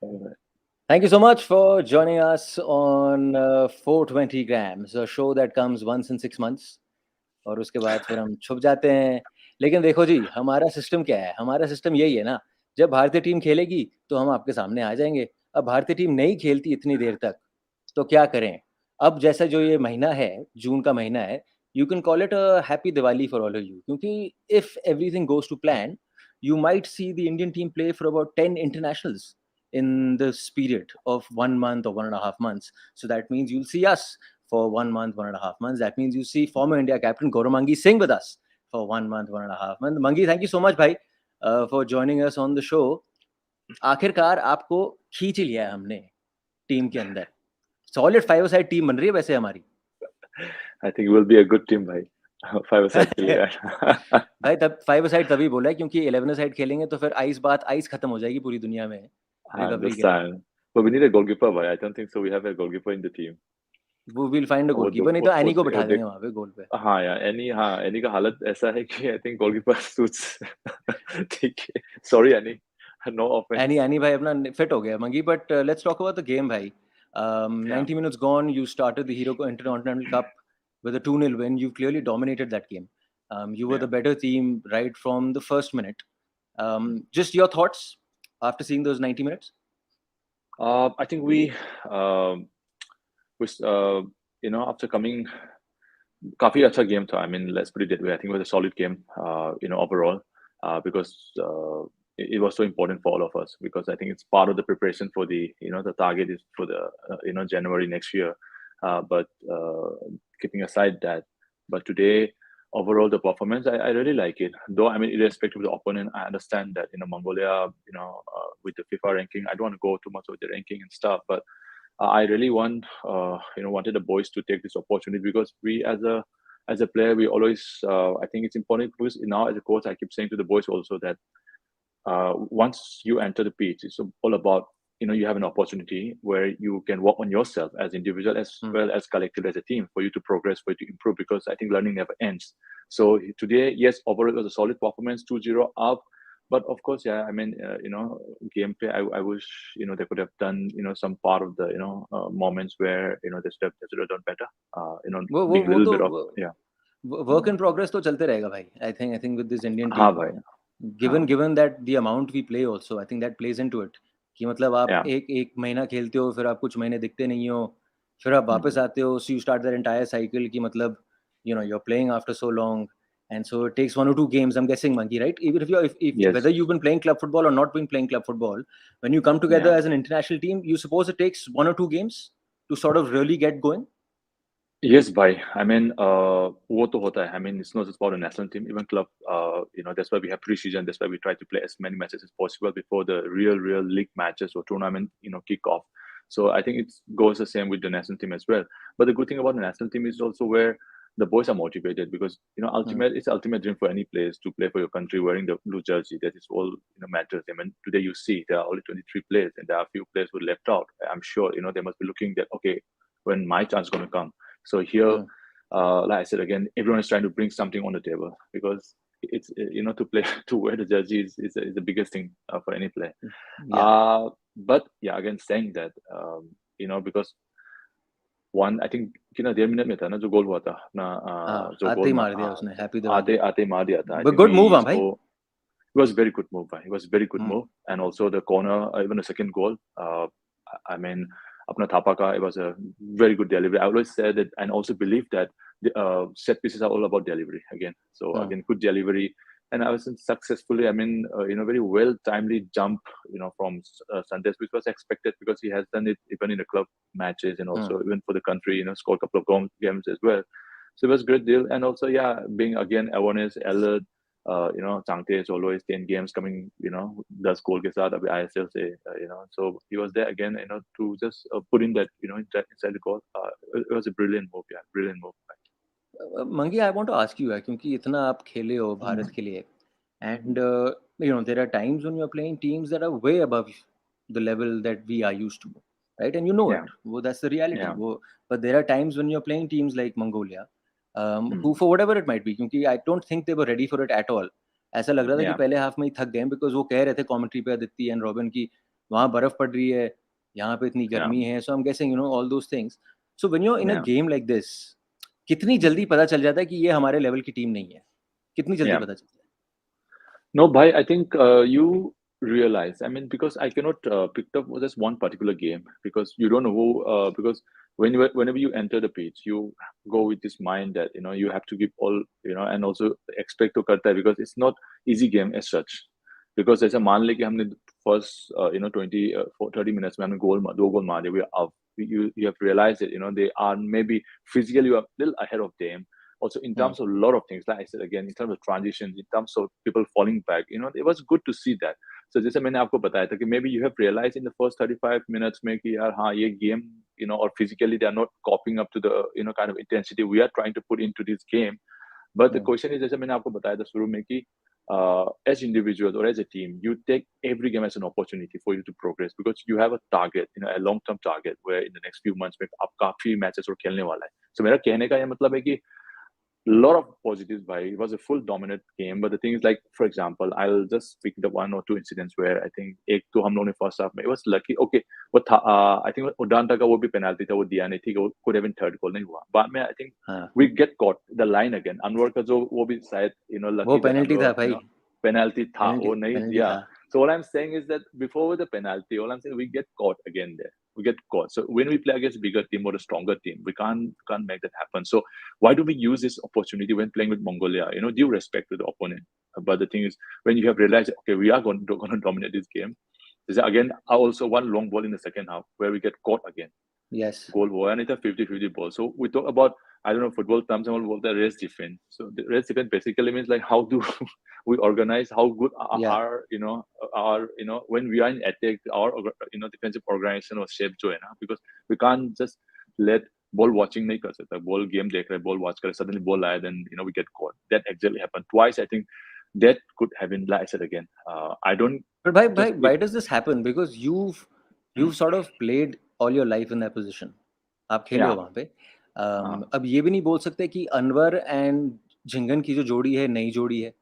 Thank you so much for joining us on 420 grams, a show that comes once in 6 months. और उसके बाद फिर हम छुप जाते हैं। लेकिन देखो जी, हमारा सिस्टम क्या है? हमारा सिस्टम यही है ना, जब भारतीय टीम खेलेगी तो हम आपके सामने आ जाएँगे। अब भारतीय टीम नहीं खेलती इतनी देर तक, तो क्या करें? अब जैसा जो ये महीना है, जून का महीना है, you can call it a happy Diwali for all of you, क्योंकि if everything goes to plan, you might see the Indian team play for about 10 internationals in this period of 1 month or 1.5 months. So that means you'll see us for 1 month, 1.5 months. That means you see former India captain Gautam Singh with us for 1 month, 1.5 months. Mangi, thank you so much, bhai, for joining us on the show. आखिरकार आपको खींच ही लिया है हमने team के अंदर। Solid 5 side team बन रही है वैसे हमारी। I think it will be a good team, भाई। 5 side के लिए। भाई तब 5 साइड तभी बोला है क्योंकि 11 साइड खेलेंगे तो फिर आइस खत्म हो जाएगी पूरी दुनिया में I रिकवरी के लिए। understand. But we need a goalkeeper, भाई। I don't think so. We have a goalkeeper in the team. वो विल फाइंड अ गोलकीपर, नहीं तो एनी को बिठा देंगे वहां पे गोल पे। हाँ यार, एनी का हालत ऐसा है कि आई थिंक गोलकीपर सूट्स। ठीक है, sorry Annie, no offense. Annie भाई अपना फिट हो गया Mangi, but let's talk about the game भाई। 90 minutes gone, you started the Hero Intercontinental Cup with a 2-0 win. You clearly dominated that game. You were the better team right from the first minute. Just your thoughts after seeing those 90 minutes? I think after coming, काफी अच्छा game था। I mean, let's put it that way. I think it was a solid game, overall, because it was so important for all of us, because I think it's part of the preparation for the target is for the January next year. But keeping aside that, but today overall the performance, I really like it. Though I mean, irrespective of the opponent, I understand that Mongolia, with the FIFA ranking, I don't want to go too much with the ranking and stuff, but I really wanted the boys to take this opportunity, because we as a player, we always, I think it's important, because now as a coach, I keep saying to the boys also that once you enter the pitch, it's all about, you have an opportunity where you can work on yourself as individual as well as collective as a team, for you to progress, for you to improve, because I think learning never ends. So today, yes, overall it was a solid performance, 2-0 up. But of course, yeah, I mean, gameplay, I wish, they could have done, some part of the, moments where, they should have done better, वो being a वो little तो bit of, yeah. Work in progress तो चलते रहेगा भाई। I think with this Indian हाँ team, भाई, given हाँ, given that the amount we play also, I think that plays into it, कि मतलब आप yeah. एक एक महीना खेलते हो, फिर आप कुछ महीने दिखते नहीं हो, फिर आप वापस Mhm. आते हो, so you start that entire cycle कि मतलब you are playing after so long, and so it takes 1 or 2 games, I'm guessing, Monkey, right? Even if Yes, whether you've been playing club football or not been playing club football, when you come together yeah. as an international team, you suppose it takes 1 or 2 games to sort of really get going? Yes, bhai. I mean, वो तो होता है. I mean, it's not just about the national team, even club. That's why we have pre-season. That's why we try to play as many matches as possible before the real league matches or tournament, kick off. So I think it goes the same with the national team as well. But the good thing about the national team is also where the boys are motivated, because it's ultimate dream for any players to play for your country wearing the blue jersey. That is all matters. I mean, today you see there are only 23 players, and there are a few players who left out. I'm sure they must be looking that, okay, when my chance is going to come. So here, like I said again, everyone is trying to bring something on the table, because it's to play to wear the jersey is the biggest thing for any player. Yeah. But yeah, again saying that, because one, I think 1.5 minute में था ना जो गोल हुआ था ना, हाँ, जो आते गोल ही मार दिया उसने, हैप्पी आते दिवाली। आते मार दिया था। I But think good move, we हाँ भाई। saw it was a very good move. It was a very good Hmm. move, and also the corner, even the second goal. I mean, अपना थापा का, it was a very good delivery. I always said that, and also believe that the set pieces are all about delivery again. So again, good delivery, and I was successfully. I mean, very well timely jump, from Sandes, which was expected, because he has done it even in the club matches, and also even for the country. Scored a couple of games as well. So it was a great deal, and also yeah, being again awareness alert. Changte is always 10 games coming, 10 goal ke saath abhi ISL se, so he was there again, to just put in that, inside the goal. It was a brilliant move, yeah, brilliant move. Mangi, I want to ask you है, क्योंकि इतना आप खेले हो भारत के लिए, and there are times when you are playing teams that are way above the level that we are used to, right? And you know Yeah, it, वो that's the reality yeah, वो। But there are times when you are playing teams like Mongolia, who mm, for whatever it might be, क्योंकि I don't think they were ready for it at all. ऐसा लग रहा था कि yeah, पहले half में ही थक गए, बिकॉज वो कह रहे थे कमेंट्री पे, अदिति एंड रॉबिन की वहाँ बर्फ पड़ रही है, यहाँ पे इतनी Yeah. गर्मी है, so I'm guessing all those things. So when you're in a Yeah. game like this, कितनी जल्दी पता चल जाता है कि ये हमारे लेवल की टीम नहीं है? कितनी जल्दी Yeah. पता चलता है? No, bhai, I think you realize. I mean, because I cannot pick up just one particular game because you don't know who. Because whenever you enter the pitch, you go with this mind that you have to give all and also expect to karta because it's not easy game as such. Because जैसे मान ले कि हमने first 30 minutes में हमने दो goal मारे, we are up. You have realized that they are maybe physically you are a little ahead of them. Also in terms of a lot of things, like I said again, in terms of transitions, in terms of people falling back, it was good to see that. So जैसे मैंने आपको बताया था कि maybe you have realized in the first 35 minutes में कि यार हाँ ये game or physically they are not coping up to the kind of intensity we are trying to put into this game. But the question is जैसे मैंने आपको बताया था शुरू में कि as individuals or as a team, you take every game as an opportunity for you to progress because you have a target, a long-term target where in the next few months में आप काफी matches और खेलने वाला है. So मेरा कहने का ये मतलब है कि lot of positives by it was a full dominant game, but the thing is, like for example, I'll just pick the one or two incidents where I think एक तो हम लोगों ने first half में it was lucky. Okay, वो था I think उडांटा का वो भी penalty था, वो दिया नहीं थी, वो could have been third goal नहीं हुआ. बाद में I think we get caught the line again. Anwar का जो वो भी शायद वो lucky that पेनल्टी था अनवर भाई, penalty था वो नहीं पेनल्टी दिया. था. So what I'm saying is that before the penalty, all I'm saying we get caught again there. We get caught. So when we play against bigger team or a stronger team, we can't make that happen. So why do we use this opportunity when playing with Mongolia? Due respect to the opponent. But the thing is, when you have realized, okay, we are going to dominate this game, there's again also one long ball in the second half where we get caught again. Yes. Goal ball and it's a 50-50 ball. So we talk about, I don't know, football terms and all the race defense. So the race defense basically means like how do we organize, how good our when we are in attack, our defensive organization or shape जो है ना, because we can't just let ball watching नहीं कर सकता, ball game देख रहे, ball watch कर, suddenly ball आया, then we get caught. That exactly happened twice. I think that could have been, like I said again. I don't. But why does this happen? Because you've sort of played all your life in that position. आप खेले हो वहाँ पे. अब ये भी नहीं बोल सकते कि अनवर एंड झिंगन की जो जोड़ी है नई जोड़ी है.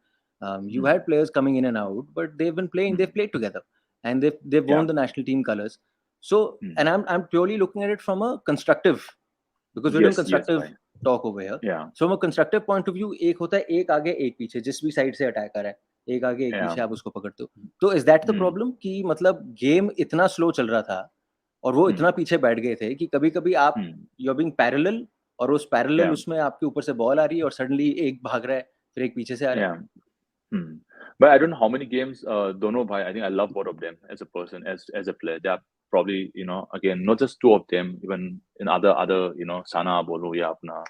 You had players coming in and out, but they've played together, and they've worn the national team colors. So, and I'm purely looking at it from a constructive, because we're doing constructive talk over here. So from a constructive point of view, एक होता है एक आगे एक पीछे, जिस भी side से अटैकर है, एक आगे एक पीछे आप उसको पकड़ते हो. तो is that the problem कि मतलब गेम इतना स्लो चल रहा था और वो इतना पीछे बैठ गए थे कि कभी-कभी आप you're being parallel और उस पैरेलल उसमें आपके ऊपर से बॉल आ रही है और सडनली एक भाग रहा है, फिर एक पीछे से आ रहा है. But I don't know how many games दोनों भाई, I think I love both of them as a person, as a player. They are probably again not just two of them, even in other Sana बोलो या अपना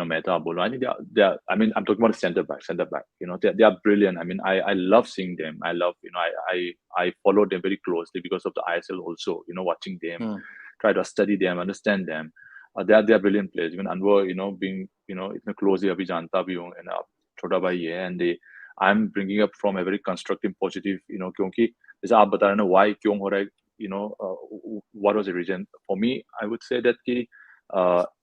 Mehta बोलो. I think they are I mean I'm talking about center back. They are brilliant. I mean I love seeing them. I love I follow them very closely because of the ISL also. Watching them, try to study them, understand them. They are brilliant players. Even Anwar being इतने close अभी जानता भी हूँ, and छोटा भाई है, and I'm bringing up from a very constructive, positive, क्योंकि जैसे आप बता रहे हैं ना why क्यों हो रहा है, what was the reason? For me, I would say that कि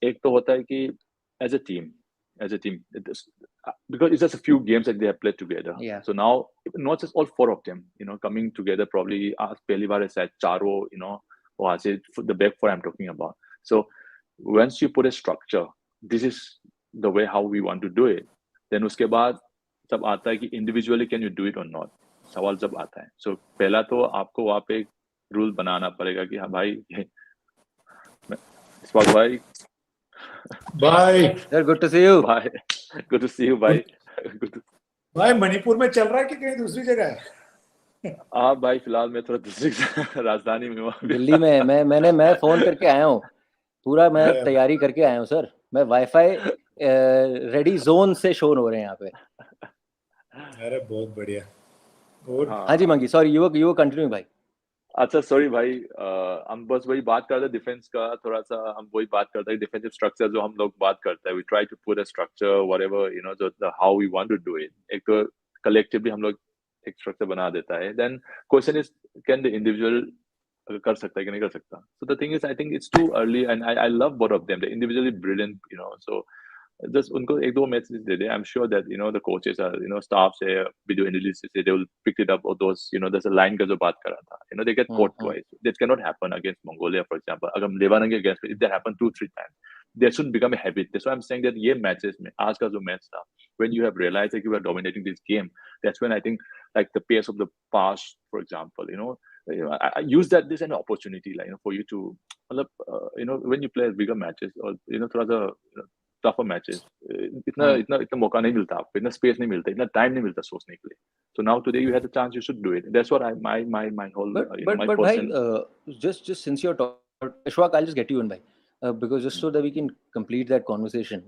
एक तो होता है कि as a team, because it's just a few games that they have played together. Yeah. So now, not just all four of them, coming together probably आज पहली बार ऐसा चारों, वहाँ से the back four I'm talking about. So once you put a structure, this is the way how we want to do it. Then उसके बाद जब आता है कि individually can you do it or not, सवाल जब आता है. So पहला तो आपको वहाँ पे एक रूल बनाना पड़ेगा कि हाँ भाई, इस्माक भाई, Bye. Sir, good to see you. Bye. Good to see you, भाई. भाई मणिपुर में चल रहा है कि कहीं दूसरी जगह है? हाँ भाई, फिलहाल मैं थोड़ा दूसरी राजधानी में हूँ. दिल्ली में मैं फोन करके आया हूँ, पूरा मैं तैयारी करके आया हूँ सर. मैं वाईफाई रेडी जोन से शो हो रहे हैं यहाँ पे. अरे बहुत बढ़िया. हाँ जी मंगी, सॉरी, यू कंटिन्यू भाई. अच्छा सॉरी भाई, हम बस वही बात करते हैं डिफेंस का, थोड़ा सा हम वही बात करते हैं डिफेंसिव स्ट्रक्चर जो हम लोग बात करते हैं. We try to put a structure whatever जो how we want to do it. एक तो कलेक्टिवली हम लोग एक स्ट्रक्चर बना देता है. Then question is can the individual कर सकता है कि नहीं कर सकता. So the thing is I think it's too early, and I love both of them. They individually brilliant, so just उनको एक दो messages they they. I'm sure that the coaches are staff से video analysis से they will pick it up, or those there's a line का जो बात कर रहा था, they get caught twice. That cannot happen against Mongolia, for example. अगर लेवानगे against, if that happen 2-3 times, that should become a habit. That's why I'm saying that ये matches में आज का जो match था, when you have realized that you are dominating this game, that's when I think like the pace of the past, for example, I use that this an opportunity, like for you to, when you play bigger matches or थोड़ा सा tougher matches, इतना मौका नहीं मिलता आपको, इतना space नहीं मिलता, इतना time नहीं मिलता सोचने के लिए. So now today you had the chance, you should do it. That's what my whole but my bhai, person. just since you're talking, Ashwak, I'll just get you in, bhai, because just so that we can complete that conversation.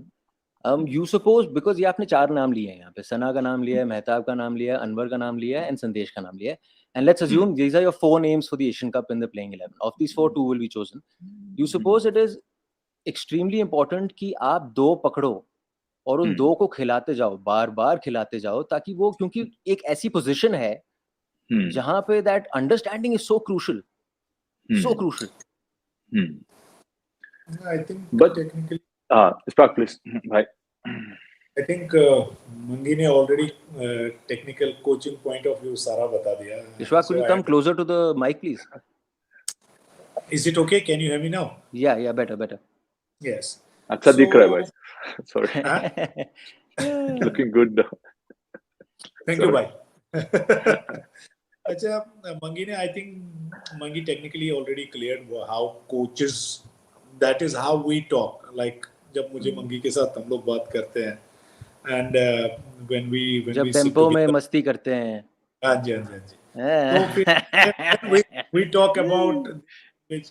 You suppose, because ये आपने 4 नाम लिए हैं यहाँ पे, सना का नाम लिया है, मेहताब का नाम लिया है, अनवर का नाम लिया है, and संदेश का नाम लिया है, and let's assume these are your 4 names for the Asian Cup in the playing 11. Of these 4, 2 will be chosen. You suppose it is extremely important कि आप 2 पकड़ो और उन 2 को खिलाते जाओ, बार-बार खिलाते जाओ, ताकि वो, क्योंकि एक ऐसी पोजीशन है जहाँ पे that understanding is so crucial, so crucial. I think But technically, Spark, please, bhai. I think Mangi ने already technical coaching point of view सारा बता दिया. Ishwak, could you come closer to the mic, please? Is it okay? Can you hear me now? Yeah, better. Yes. अच्छा दिख रहा है भाई. Sorry. Looking good though. Thank you, bhai. अच्छा, Mangi ने, I think Mangi technically already cleared how coaches, that is how we talk. Like जब मुझे Mangi के साथ हम लोग बात करते हैं, and when we जब sit टेम्पो में together, मस्ती करते हैं. हाँ जी. तो फिर we talk about which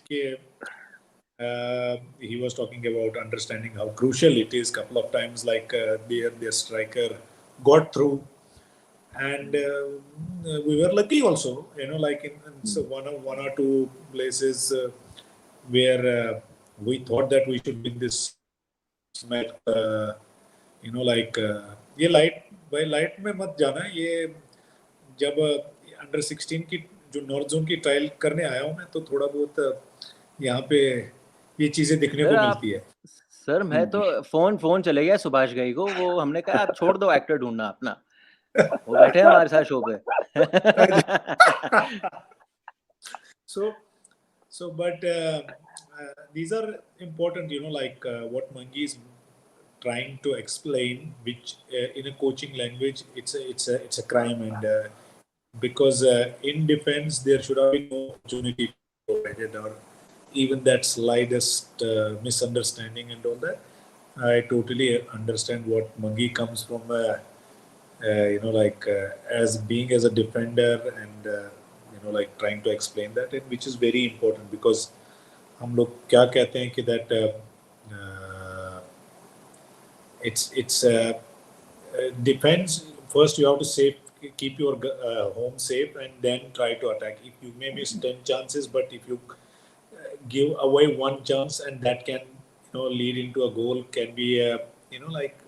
he was talking about understanding how crucial it is. Couple of times, like their striker got through, and we were lucky also. Like in so one or two places where we thought that we should win this match. Like ये light में मत जाना. ये जब under 16 की जो north zone की trial करने आया हूँ मैं, तो थोड़ा बहुत यहाँ पे ये चीजें देखने को मिलती है. सर मैं तो फोन चले गया सुभाष घई को, वो हमने कहा आप छोड़ दो एक्टर ढूंढना अपना, वो बैठे हैं हमारे साथ शो पे. So but these are important, like what Mangi is trying to explain, which in a coaching language it's a crime, and because in defense there should have been no opportunity provided, or even that slightest misunderstanding and all that. I totally understand what Mangi comes from, like as being as a defender, and like trying to explain that, and which is very important, because हम लोग क्या कहते हैं कि that it's defense first. You have to keep your home safe, and then try to attack. If you may miss 10 chances, but if you give away one chance and that can lead into a goal, can be like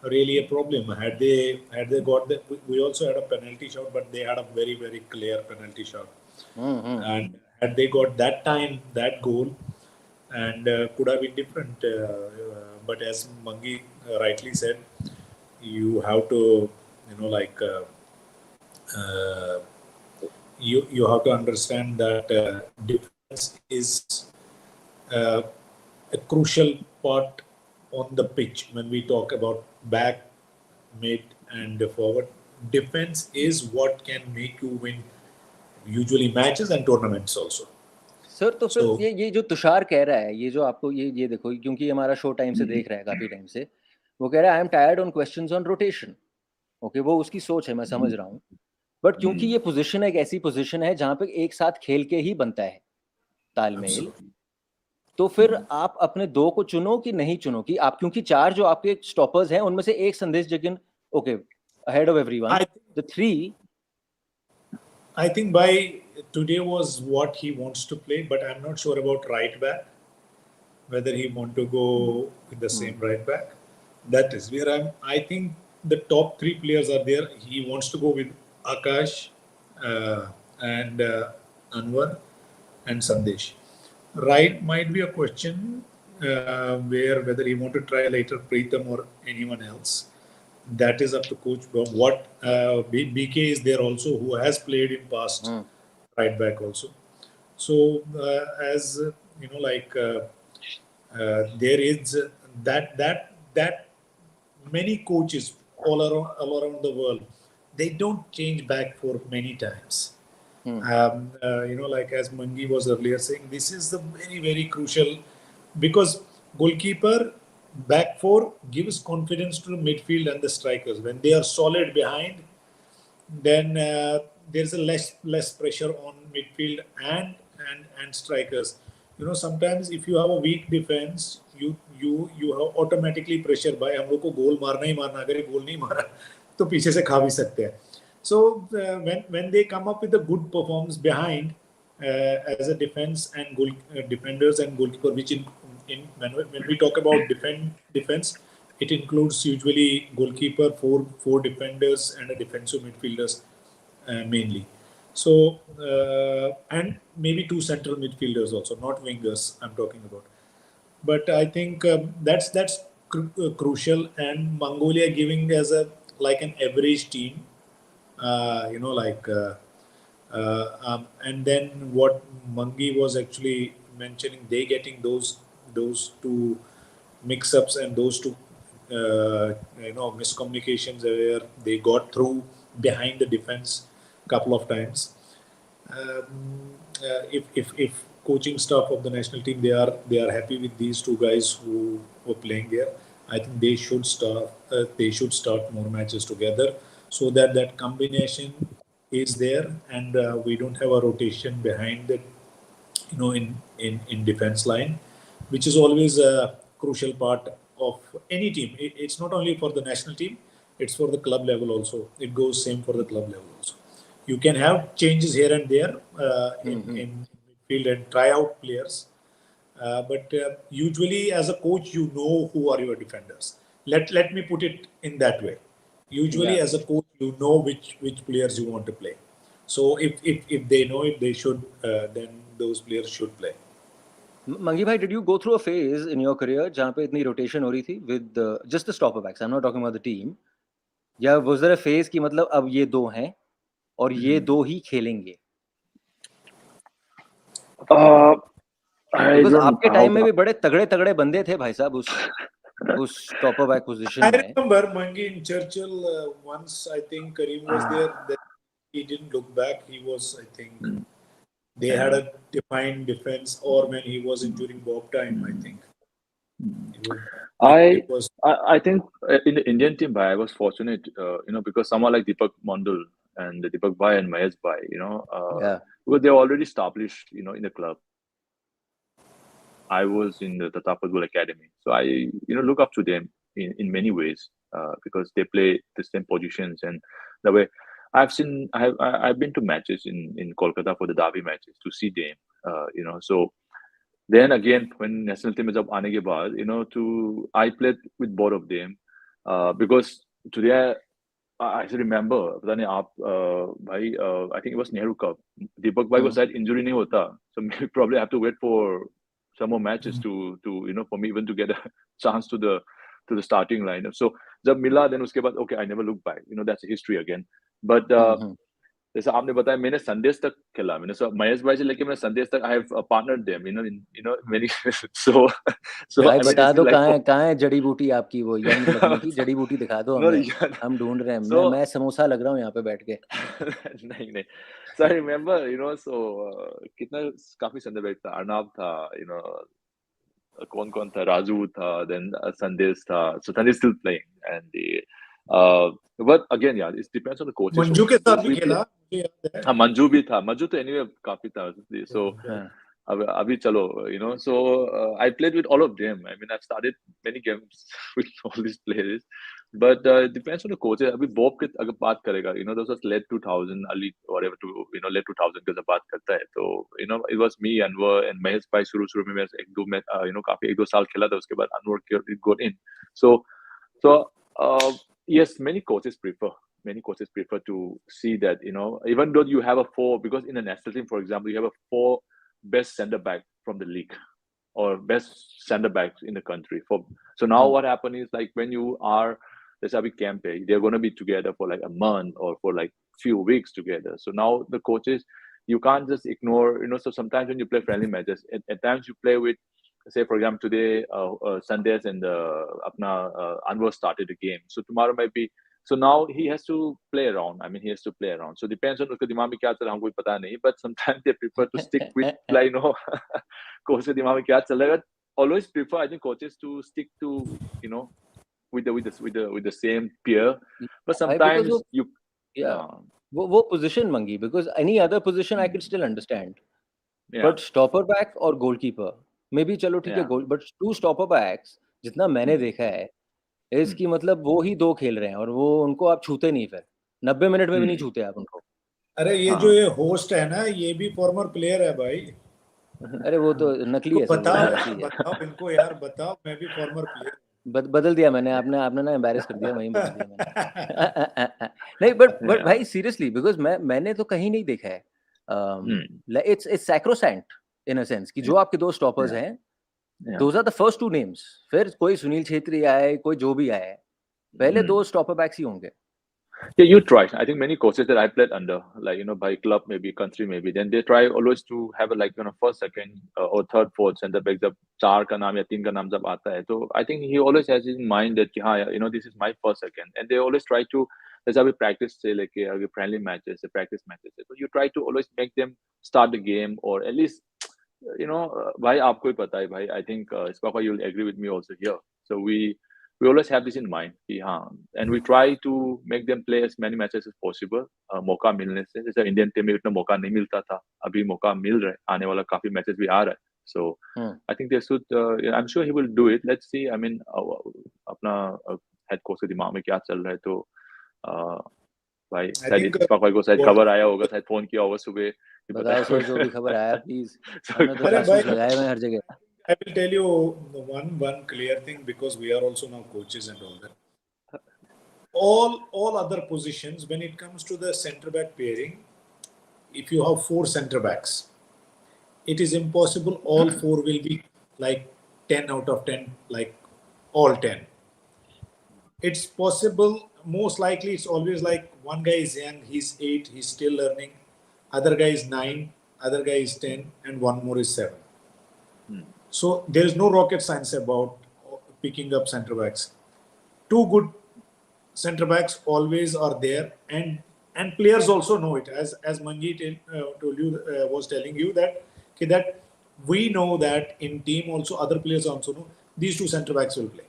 really a problem. Had they got that, we also had a penalty shot, but they had a very, very clear penalty shot. And had they got that time that goal, and could have been different, but as Mangi rightly said, you have to like you have to understand that defense is a crucial part on the pitch. When we talk about back, mid and forward, defense is what can make you win usually matches and tournaments also. Sir तो फिर ये जो तुषार कह रहा है, ये जो आपको ये देखो, क्योंकि हमारा शो टाइम से देख रहा है काफी टाइम से, वो कह रहा है I am tired on questions on rotation. Okay, वो उसकी सोच है, मैं समझ रहा हूँ, बट क्योंकि ये पोजीशन एक ऐसी पोजीशन है जहाँ पे एक साथ खेल के ही बनता है तालमेल, तो फिर आप अपने 2 को चुनो कि नहीं चुनो, कि आप, क्योंकि 4 जो आपके स्टॉपर्स हैं उनमें से एक संदेश जगिन, okay, ahead of everyone, the 3. I think by today was what he wants to play, but I'm not sure about right back, whether he want to go with the same right back. That is where I think the top 3 players are there. He wants to go with Akash and Anwar and Sandesh. Right might be a question where whether he want to try later Preetham or anyone else, that is up to coach. But what BK is there also, who has played in past right back also. So as there is that many coaches all around the world, they don't change back for many times. Like as Mangi was earlier saying, this is the very crucial, because goalkeeper back four gives confidence to the midfield and the strikers. When they are solid behind, then there's a less pressure on midfield and strikers. Sometimes if you have a weak defense, you have automatically pressure by हम लोग को गोल मारना ही मारना, अगर ये गोल नहीं मारा तो पीछे से खा भी सकते हैं. So when they come up with a good performance behind as a defense and defenders and goalkeeper, which when we talk about defense, it includes usually goalkeeper, four defenders, and a defensive midfielders mainly. So and maybe two central midfielders also, not wingers. I'm talking about. But I think that's crucial. And Mongolia giving as a like an average team, and then what Mangi was actually mentioning, they getting those two mix-ups and those two miscommunications where they got through behind the defense couple of times. If coaching staff of the national team, they are happy with these two guys who were playing there, I think they should start more matches together, so that combination is there, and we don't have a rotation behind that, in defense line, which is always a crucial part of any team. It's not only for the national team, it's for the club level also. It goes same for the club level also. You can have changes here and there in midfield and try out players, but usually as a coach, you know who are your defenders. Let me put it in that way. Usually as a coach, you know which players you want to play. So if they know it, they should, then those players should play. Mangi bhai, did you go through a phase in your career जहाँ पे इतनी rotation हो रही थी with just the stopper backs? I'm not talking about the team. या was there a phase कि मतलब अब ये दो हैं और ये दो ही खेलेंगे? Because आपके टाइम में भी बड़े तगड़े बंदे थे भाई साहब उस stopper back position I में. remember Mangi in Churchill once. I think Kareem was there. That he didn't look back. He was, I think, they had a defined defense. Or when he was in during Bob time, I think. I think in the Indian team, I was fortunate, because someone like Deepak Mondal and Deepak Bhai and Mahesh Bhai, because they're already established, in the club. I was in the Tata Football Academy, so I, look up to them in many ways because they play the same positions, and the way I've been to matches in Kolkata for the derby matches to see them, so. Then again, when national team is up aane ke baad, I played with both of them because today I still remember, पता नहीं आप भाई, I think it was Nehru Cup. Deepak bhai को शायद injury नहीं होता, so maybe probably have to wait for some more matches to for me even to get a chance to the starting lineup. So जब मिला, then उसके बाद okay, I never look back. That's a history again. But जैसे आपने बताया, मैंने संदेश तक खेला, मैंने महेश भाई से लेके मैंने संदेश तक, I have partnered them, many so भाई बता दो कहाँ है जड़ी बूटी आपकी, वो यंग लखनऊ की जड़ी बूटी दिखा दो हमें, हम ढूंढ रहे हैं. मैं समोसा लग रहा हूँ यहाँ पे बैठ के. नहीं. So I remember, so कितना काफी संदेश था, अर्नाब था, कौन था, राजू था, then संदेश था, so Sandesh still playing, and but again, it depends on the coaches. Manju के साथ भी खेला, हाँ मंजू भी था, मंजू तो anyway काफी था, so अभी चलो, so I played with all of them. I mean, I've started many games with all these players, but it depends on the coaches. अभी Bob के अगर बात करेगा, those was late 2000, early whatever to late 2000 के जब बात करता है, तो it was me, Anwar and Mahesh भाई शुरू में मैं काफी एक दो साल खेला था, उसके बाद Anwar got in. So yes, many coaches prefer to see that, even though you have a four, because in the national team, for example, you have a four best center back from the league. or best center backs in the country. So now what happened is like when you are, let's say a campaign, they're going to be together for like a month or for like few weeks together. So now the coaches, you can't just ignore, so sometimes when you play friendly matches, at times you play with, say for example today Sundays and Anwar started the game, so tomorrow might be, so now he has to play around. I mean, he has to play around. So depends on उसके दिमाग में क्या चल रहा है, हमको पता नहीं. But sometimes they prefer to stick with like coach के दिमाग में क्या चल रहा है. Always prefer, I think, coaches to stick to with the same peer. But sometimes because you वो position मंगी, because any other position I could still understand. yeah. But stopper back और goalkeeper maybe चलो ठीक है, Yeah. but two stopper backs जितना मैंने देखा है, इसकी मतलब वो ही दो खेल रहे हैं और वो उनको आप छूते नहीं, फिर 90 मिनट में भी नहीं छूते आप उनको. अरे ये जो ये होस्ट है ना, ये भी फॉर्मर प्लेयर है भाई. अरे वो तो नकली है, बताओ इनको यार, बताओ मैं भी फॉर्मर प्लेयर. बदल दिया मैंने, आपने ना एम्बैरेस कर दिया, वहीं बदल दिया मैंने. नहीं बट भाई सीरियसली, बिकॉज मैंने तो कहीं नहीं देखा है. It's sacrosanct in a sense कि जो आपके दो स्टॉपर्स हैं, those are the first two names. फिर कोई सुनील छेत्री आए, कोई जो भी आए, पहले दो स्टॉपर बैक्स ही होंगे. Yeah, you try. I think many coaches that I played under, like by club maybe, country maybe, then they try always to have a first, second, or third, fourth center back. जब चार का नाम या तीन का नाम जब आता है, तो I think he always has in mind that कि हाँ, this is my first, second, and they always try to, जैसा अभी practice से लेके अगर friendly matches, practice matches, so you try to always make them start the game, or at least भाई आपको ही पता है भाई. I think Spaka, you'll agree with me also here. So we always have this in mind कि हाँ, and we try to make them play as many matches as possible. मौका मिलने से, जैसे इंडियन टीम में इतना मौका नहीं मिलता था, अभी मौका मिल रहा है, आने वाला काफी मैचेस भी आ रहा है. So I think they should, I'm sure he will do it. Let's see. I mean, अपना हेड कोच के दिमाग में क्या चल रहा है, तो भाई शायद इसका को शायद खबर आया होगा, शायद फोन किया होगा सुबह. बताओ सर, जो भी खबर आया प्लीज. हमने तो जासूस लगाए हुए हर जगह. I will tell you one clear thing, because we are also now coaches and all that. All other positions, when it comes to the centre back pairing, if you have 4 centre backs, it is impossible all 4 will be like 10 out of 10, like all 10. It's possible, most likely it's always like one guy is young, he's 8, he's still learning, other guy is 9, other guy is 10, and one more is 7. So there is no rocket science about picking up centre backs. 2 good centre backs always are there, and players also know it. As Manjeet told you, was telling you that we know that in team also other players also know these 2 centre backs will play.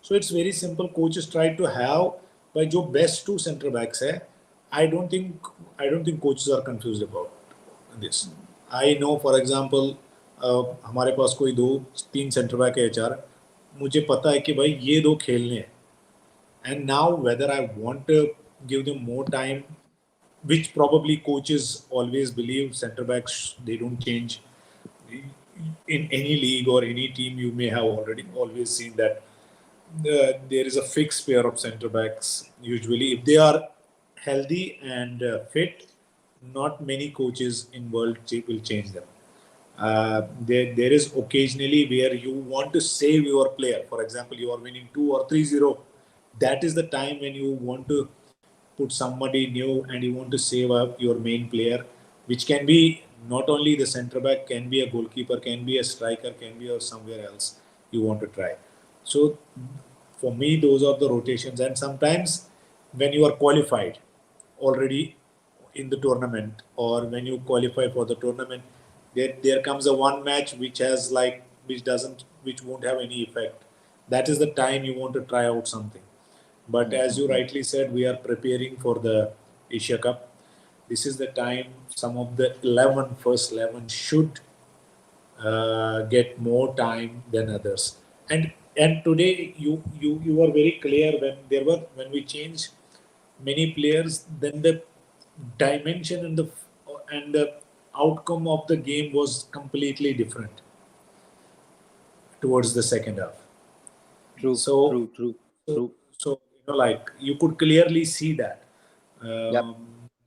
So it's very simple. Coaches try to have by jo best 2 centre backs hai. I don't think coaches are confused about this. I know, for example, हमारे पास कोई 2-3 centre back है, 4, मुझे पता है कि भाई ये 2 खेलने हैं. And now whether I want to give them more time, which probably coaches always believe centre backs, they don't change. In any league or any team, you may have always seen that there is a fixed pair of centre backs. Usually, if they are healthy and fit, not many coaches in world will change them. There is occasionally where you want to save your player. For example, you are winning 2 or 3-0. That is the time when you want to put somebody new and you want to save up your main player, which can be not only the centre back, can be a goalkeeper, can be a striker, can be somewhere else you want to try. So for me, those are the rotations. And sometimes when you are qualified already in the tournament, or when you qualify for the tournament, there comes a one match which won't have any effect. That is the time you want to try out something. But as you rightly said, we are preparing for the Asia Cup. This is the time some of the first 11 should get more time than others. And today you are very clear when we changed many players, then the dimension and the outcome of the game was completely different towards the second half. True. So like you could clearly see that. Yep.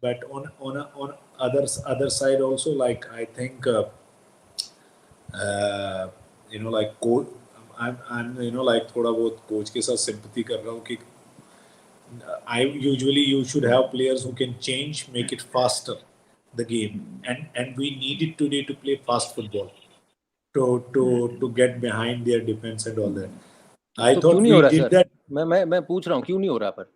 But on other side also, like I think like I'm like थोड़ा बहुत coach के साथ sympathy कर रहा हूँ कि I usually you should have players who can change, make it faster, the game, and we needed today to play fast football to get behind their defense and all that. I तो क्यों thought नहीं हो we रहा did sir? that. मैं पूछ रहा हूँ क्यों नहीं हो रहा पर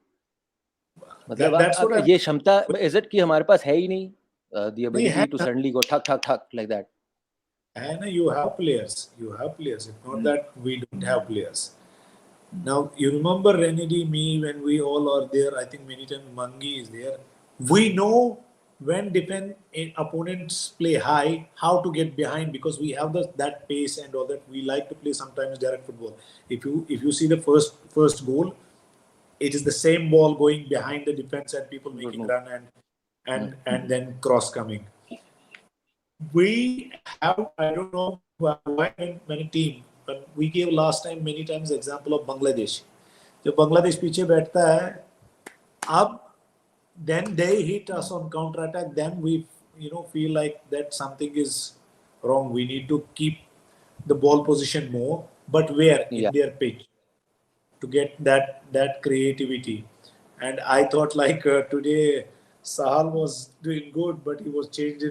मतलब That's what ये क्षमता इज इट कि हमारे पास है ही नहीं the नहीं है ability to suddenly go ठक ठक ठक like that. And you have players. You have players. It's not that we don't have players. Now, you remember Renedy, me, when we all are there, I think many times Mangi is there. We know when opponents play high, how to get behind because we have that pace and all that. We like to play sometimes direct football. If you see the first goal, it is the same ball going behind the defense and people Good making move. run and then cross coming. We have, I don't know why when a team, but we gave last time many times the example of Bangladesh. जब बांग्लादेश पीछे बैठता है, अब then they hit us on counter attack. Then we feel like that something is wrong. We need to keep the ball position more, but where Yeah. in their pitch to get that creativity. And I thought like today Sahal was doing good, but he was changed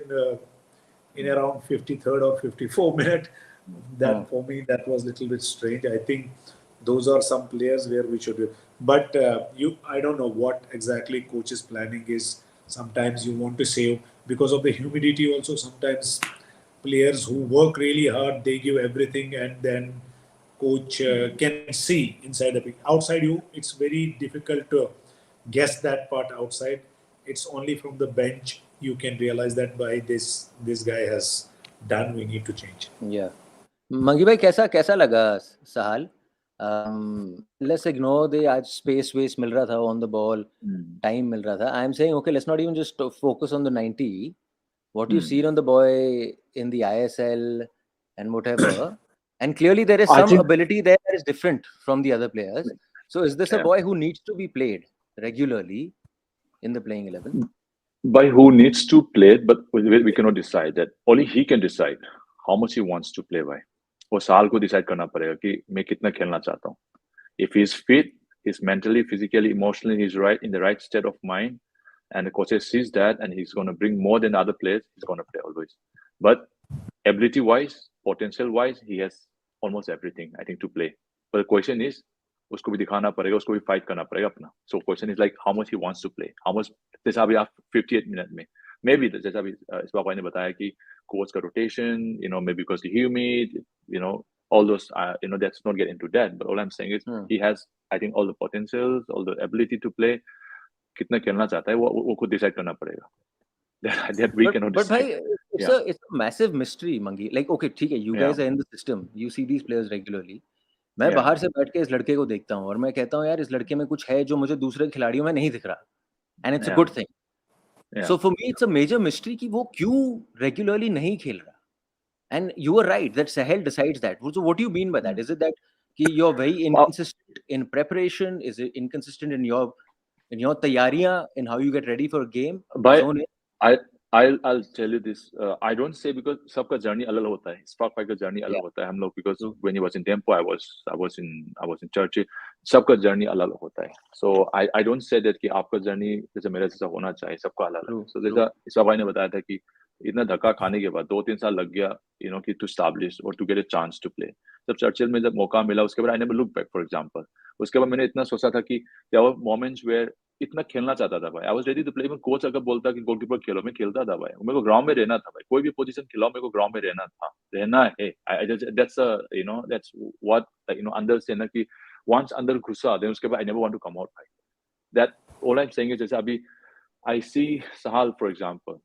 in around 53rd or 54th minute. That for me, that was a little bit strange. I think those are some players where we should. But I don't know what exactly coach's planning is. Sometimes you want to save because of the humidity. Also, sometimes players who work really hard, they give everything, and then coach can see inside the pitch. Outside you, it's very difficult to guess that part outside. It's only from the bench you can realize that by this guy has done. We need to change. Yeah. मंगी भाई कैसा लगा Sahal? Let's ignore the आज space मिल रहा था on the ball, time मिल रहा था. I'm saying okay, let's not even just focus on the 90. What you've seen on the boy in the ISL and whatever, and clearly there is some ability there that is different from the other players. So is this a boy who needs to be played regularly in the playing 11? By who needs to play, but we cannot decide that. Only he can decide how much he wants to play by. वो साल को decide करना पड़ेगा कि मैं कितना खेलना चाहता हूँ. If he's fit, he's mentally, physically, emotionally, he's in the right state of mind, and the coach sees that, and he's going to bring more than other players. He's going to play always. But ability-wise, potential-wise, he has almost everything, I think, to play. But the question is, उसको भी दिखाना पड़ेगा, उसको भी fight करना पड़ेगा अपना. So question is like how much he wants to play, how much. जैसा अभी आप 58 मिनट में, maybe जैसा अभी इस बाबा ने बताया कि coach का rotation, maybe because the humid, all those, let's not get into that. But all I'm saying is he has, I think, all the potentials, all the ability to play. कितना खेलना चाहता है वो खुद decide करना पड़ेगा. That we cannot decide. But bhai, it's a massive mystery, Mangi. Like okay, ठीक है, you guys are in the system, you see these players regularly. मैं बाहर से बैठ के इस लड़के को देखता हूँ और मैं कहता हूँ यार इस लड़के में कुछ है जो मुझे दूसरे खिलाड़ियों में नहीं दिख रहा. And it's a good thing. So for me, it's a major mystery कि वो क्यों regularly नहीं खेल रहा. And you were right that Sahel decides that. So what do you mean by that? Is it that you're very inconsistent in preparation? Is it inconsistent in your तैयारियां, in how you get ready for a game? I'll tell you this. I don't say because सबका journey अलग होता है. Spark का journey अलग होता है. हम लोग because when he was in Tempo, I was in Churchill. सबका journey अलग होता है. So I don't say that कि आपका journey जैसे मेरा जैसा होना चाहिए. सबका अलग. So जैसा इस भाई ने बताया था कि इतना धक्का खाने के बाद 2-3 साल लग गया, कि to establish or to get a chance to play. जब चर्चिल में जब मौका मिला उसके बाद I never looked back, for example. उसके बाद मैंने इतना सोचा था कि there were moments where इतना खेलना चाहता था भाई. I was ready to play. Coach अगर बोलता कि गोलकीपर खेलो, मैं खेलता था भाई. मेरे को ग्राउंड में रहना था भाई. कोई भी पोजीशन खिलाओ, मेरे को ग्राउंड में रहना है. That's what अंदर से ना कि once अंदर घुसा, then उसके बाद I never want to come out भाई. That all I'm saying is जैसे अभी I see Sahal, for example.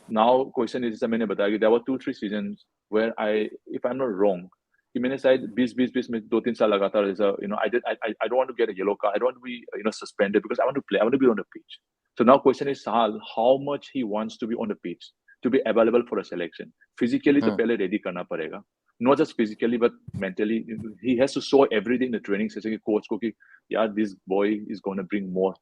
Now question is जैसा मैंने बताया कि there were 2-3 seasons where if I'm not wrong, कि मैंने शायद 20 में 2-3 साल लगातार जैसा I don't want to get a yellow card. I don't want to be suspended because I want to play. I want to be on the pitch. So now question is Sahal, how much he wants to be on the pitch to be available for a selection. Physically तो पहले ready करना पड़ेगा. Not just physically but mentally. He has to show everything in the training session कि coach को कि यार this boy is going to bring more.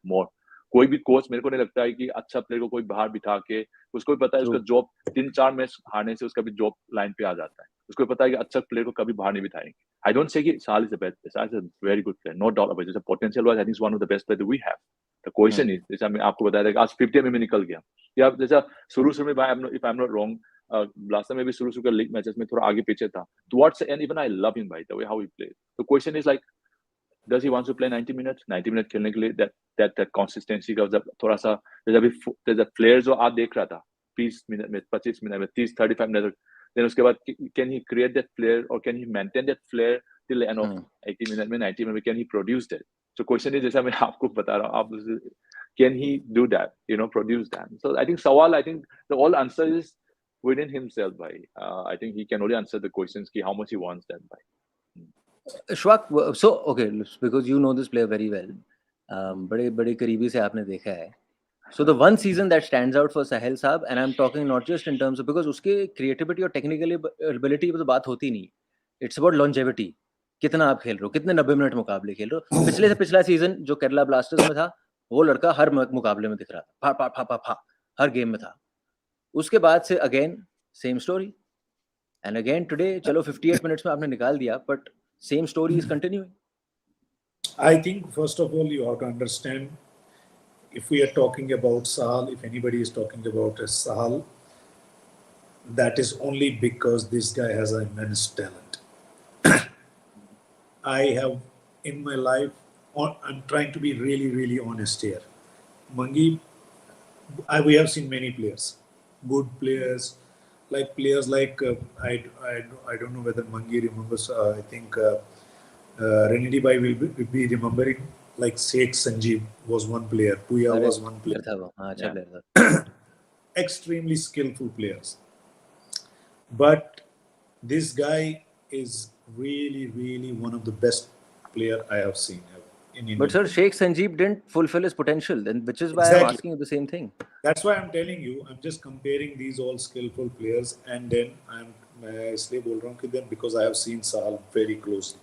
कोई भी कोच मेरे को नहीं लगता है कि अच्छा प्लेयर को कोई बाहर बिठा के उसको भी पता है उसका जॉब 3-4 मैच हारने से उसका भी जॉब लाइन पे आ जाता है. उसको पता है कि अच्छा प्लेयर को कभी बाहर नहीं बिठाएंगे. I don't say कि Sahal is the best. Sahal is a very good player, no doubt about it. The potential wise, I think is one of the best players that we have. The question is, जैसा मैं आपको बताया था कि आज 50 में निकल गया. या जैसा शुरू में if I'm not wrong, last time में भी शुरू के लीग मैचेस में थोड़ा आगे पीछे था. Towards the end, even I love him by the way how he plays. The question is like, does he want to play 90 minutes? 90 minutes खेलने के लिए that consistency का थोड़ा सा there's a player जो आप देख रहा था 20 मिनट में 25 मिनट में 35 मिनट then उसके बाद can he create that player or can he maintain that player till the end of 80 minutes में 90 minutes can he produce that? So question is जैसा मैं आपको बता रहा हूँ आप can he do that, produce that? So I think Sawal, I think the all answer is within himself by I think he can only answer the questions ki how much he wants that by. Shwak, so okay, because you know this player very well, बड़े करीबी से आपने देखा है. So the one season that stands out for Sahel Saab, and I'm talking not just in terms of because उसके creativity और technical ability पे तो बात होती नहीं. It's about longevity. कितना आप खेल रहे हो, कितने 90 मिनट मुकाबले खेल रहे हो. पिछले से पिछला सीजन जो केरला ब्लास्टर्स में था, वो लड़का हर मुकाबले में दिख रहा था. फा हर गेम में था. उसके बाद से again same story. And again today, चलो 58 मिनट्स में आपने निकाल दिया, but same story is continuing. I think first of all you have to understand, if we are talking about Sahal, if anybody is talking about a Sahal, that is only because this guy has an immense talent. I have in my life, I'm trying to be really, really honest here. Mangi, we have seen many players, good players, like I don't know whether Mangi remembers. I think Renedy Bhai will be remembering. Like Sheikh Sanjeev was one player, Puya was one player. Extremely skillful players. But this guy is really, really one of the best player I have seen in India. But sir, Sheikh Sanjeev didn't fulfill his potential, then, which is why I'm asking you the same thing. That's why I'm telling you, I'm just comparing these all skillful players, and then I'm इसलिए बोल रहा हूँ कि then because I have seen Sahal very closely.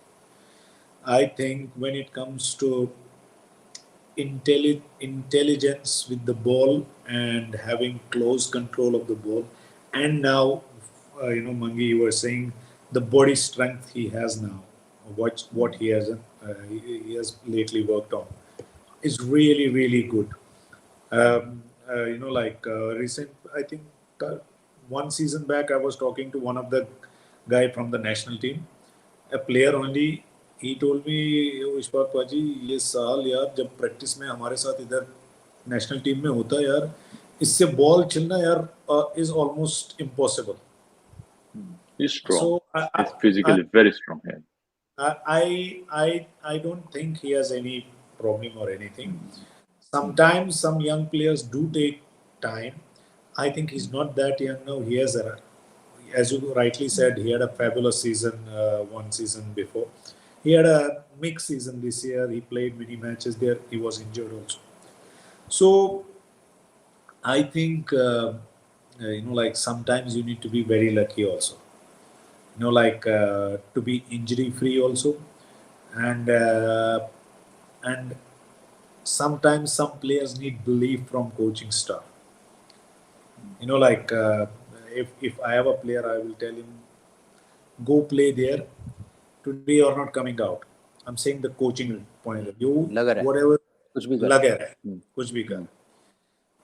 I think when it comes to intelligence with the ball and having close control of the ball, and now Mangi, you were saying the body strength he has now, what he has lately worked on is really, really good. Recent, I think one season back I was talking to one of the guy from the national team, a player only. He told me, Ishfaq पाजी, ये साल यार जब practice में हमारे साथ इधर national team में होता है यार, इससे बॉल चलना यार is almost impossible. He's strong. So he's physically very strong. Yeah. I don't think he has any problem or anything. Sometimes some young players do take time. I think he's not that young now. He has as you rightly said, he had a fabulous season one season before. He had a mixed season this year. He played many matches there. He was injured also. So I think sometimes you need to be very lucky also. To be injury free also, and sometimes some players need belief from coaching staff. If I have a player, I will tell him, go play there. Today you're not coming out. I'm saying the coaching point of view. Whatever. कुछ भी कर.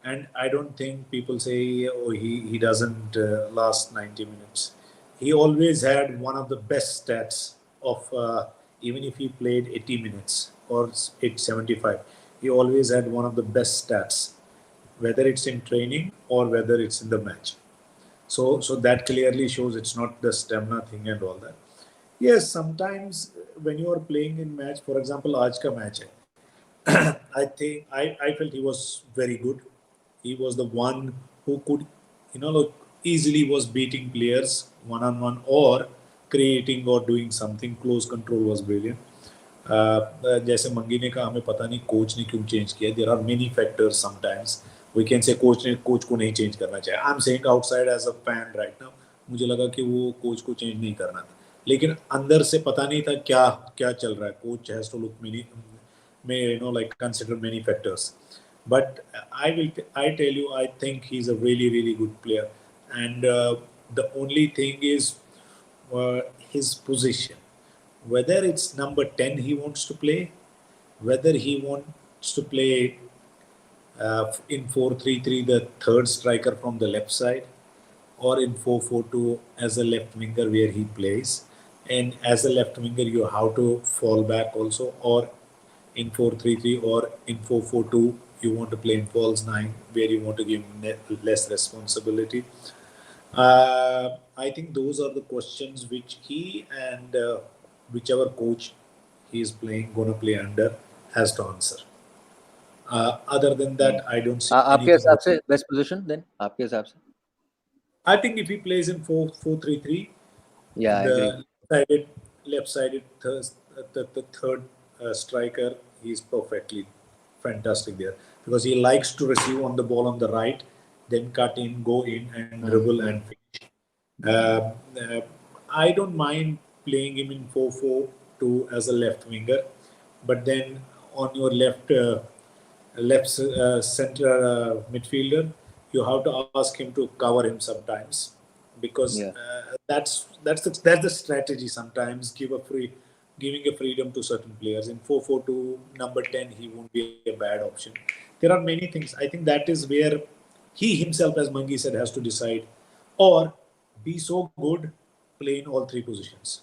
And I don't think people say, oh, he doesn't last 90 minutes. He always had one of the best stats of even if he played 80 minutes or 75, he always had one of the best stats, whether it's in training or whether it's in the match. So that clearly shows it's not the stamina thing and all that. Yes, sometimes when you are playing in match, for example, आज का match है, I felt he was very good. He was the one who could, easily was beating players one-on-one or creating or doing something. Close control was brilliant. जैसे मंगी ने कहा, हमें पता नहीं कोच ने क्यों चेंज किया. There are many factors sometimes. We can say coach को नहीं चेंज करना चाहिए. I'm saying outside as a fan right now, मुझे लगा कि वो कोच को चेंज नहीं करना था. लेकिन अंदर से पता नहीं था क्या चल रहा है. Coach has to look consider many factors. But I tell you, I think he's a really, really good player. And the only thing is, his position, whether it's number 10 he wants to play, whether he wants to play in 4-3-3, the third striker from the left side, or in 4-4-2 as a left winger where he plays. And as a left winger, you have to fall back also, or in 4-3-3 or in 4-4-2, you want to play in false nine where you want to give less responsibility. I think those are the questions which he and whichever coach he is playing, going to play under, has to answer. Other than that, I don't see आपके anything. हिसाब से best position then आपके हिसाब से? I think if he plays in 4-4-3-3, Yeah, I agree. left-sided the third striker, he's perfectly fantastic there, because he likes to receive on the ball on the right, then cut in, go in, and dribble and finish. I don't mind playing him in 4-4-2 as a left winger, but then on your left center midfielder, you have to ask him to cover him sometimes, because Yeah. that's the strategy. Sometimes giving a freedom to certain players. In 4-4-2, number 10, he won't be a bad option. There are many things. I think that is where he himself, as Mangi said, has to decide, or be so good, play in all three positions.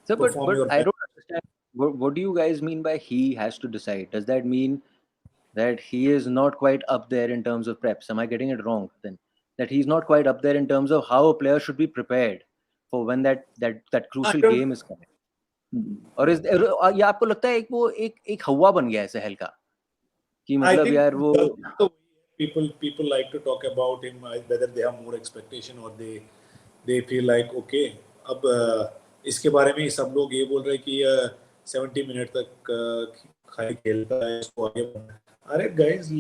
So, but Perform I your don't understand. What do you guys mean by he has to decide? Does that mean that he is not quite up there in terms of preps? Am I getting it wrong then? That he's not quite up there in terms of how a player should be prepared for when that I crucial don't. game is coming? और या आपको लगता है एक हवा बन गया है सहल का कि I मतलब think यार वो people like to talk about him, whether they have more expectation or they feel like okay, अब इसके बारे में सब लोग ये बोल रहे हैं कि 70 मिनट तक खाली खेलता है, इसको आगे बढ़ना है. अरे guys,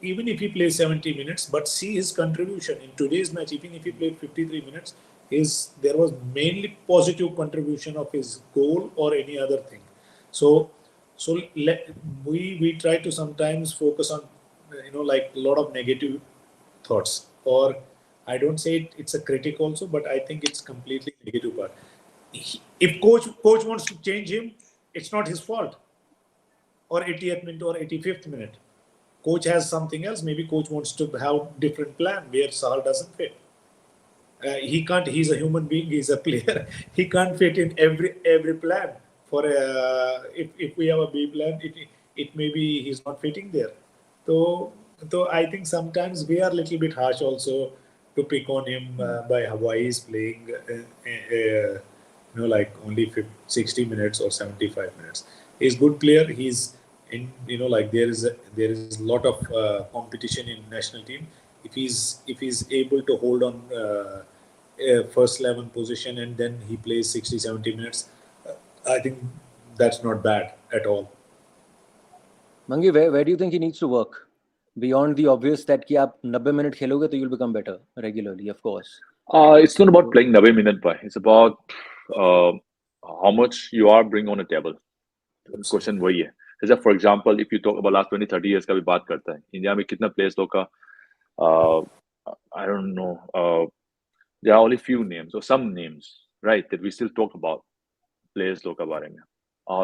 even if he plays 70 minutes, but see his contribution in today's match. Even if he played 53 minutes, there was mainly positive contribution of his goal or any other thing. So we try to sometimes focus on like a lot of negative thoughts, or I don't say it's a critic also, but I think it's completely negative part. If coach wants to change him, it's not his fault. Or 80th minute or 85th minute, coach has something else. Maybe coach wants to have different plan where Sahal doesn't fit. He can't. He's a human being. He's a player. He can't fit in every plan. For if we have a B plan, it may be he's not fitting there. So I think sometimes we are a little bit harsh also to pick on him by why he's playing. Like only 60 minutes or 75 minutes. He's a good player. He's in. Like there is a lot of competition in national team. If he's able to hold on. First 11 position and then he plays 60-70 minutes, I think that's not bad at all. Mangi, where do you think he needs to work beyond the obvious that कि आप 90 minute खेलोगे तो you'll become better regularly, of course. It's not about playing 90 minutes, but it's about how much you are bringing on the table. Question वही है. जैसे for example, if you talk about last 20-30 years का भी बात करता है, India में कितना players लोग का I don't know. There are only few names or some names, right, that we still talk about players लोग के बारे में.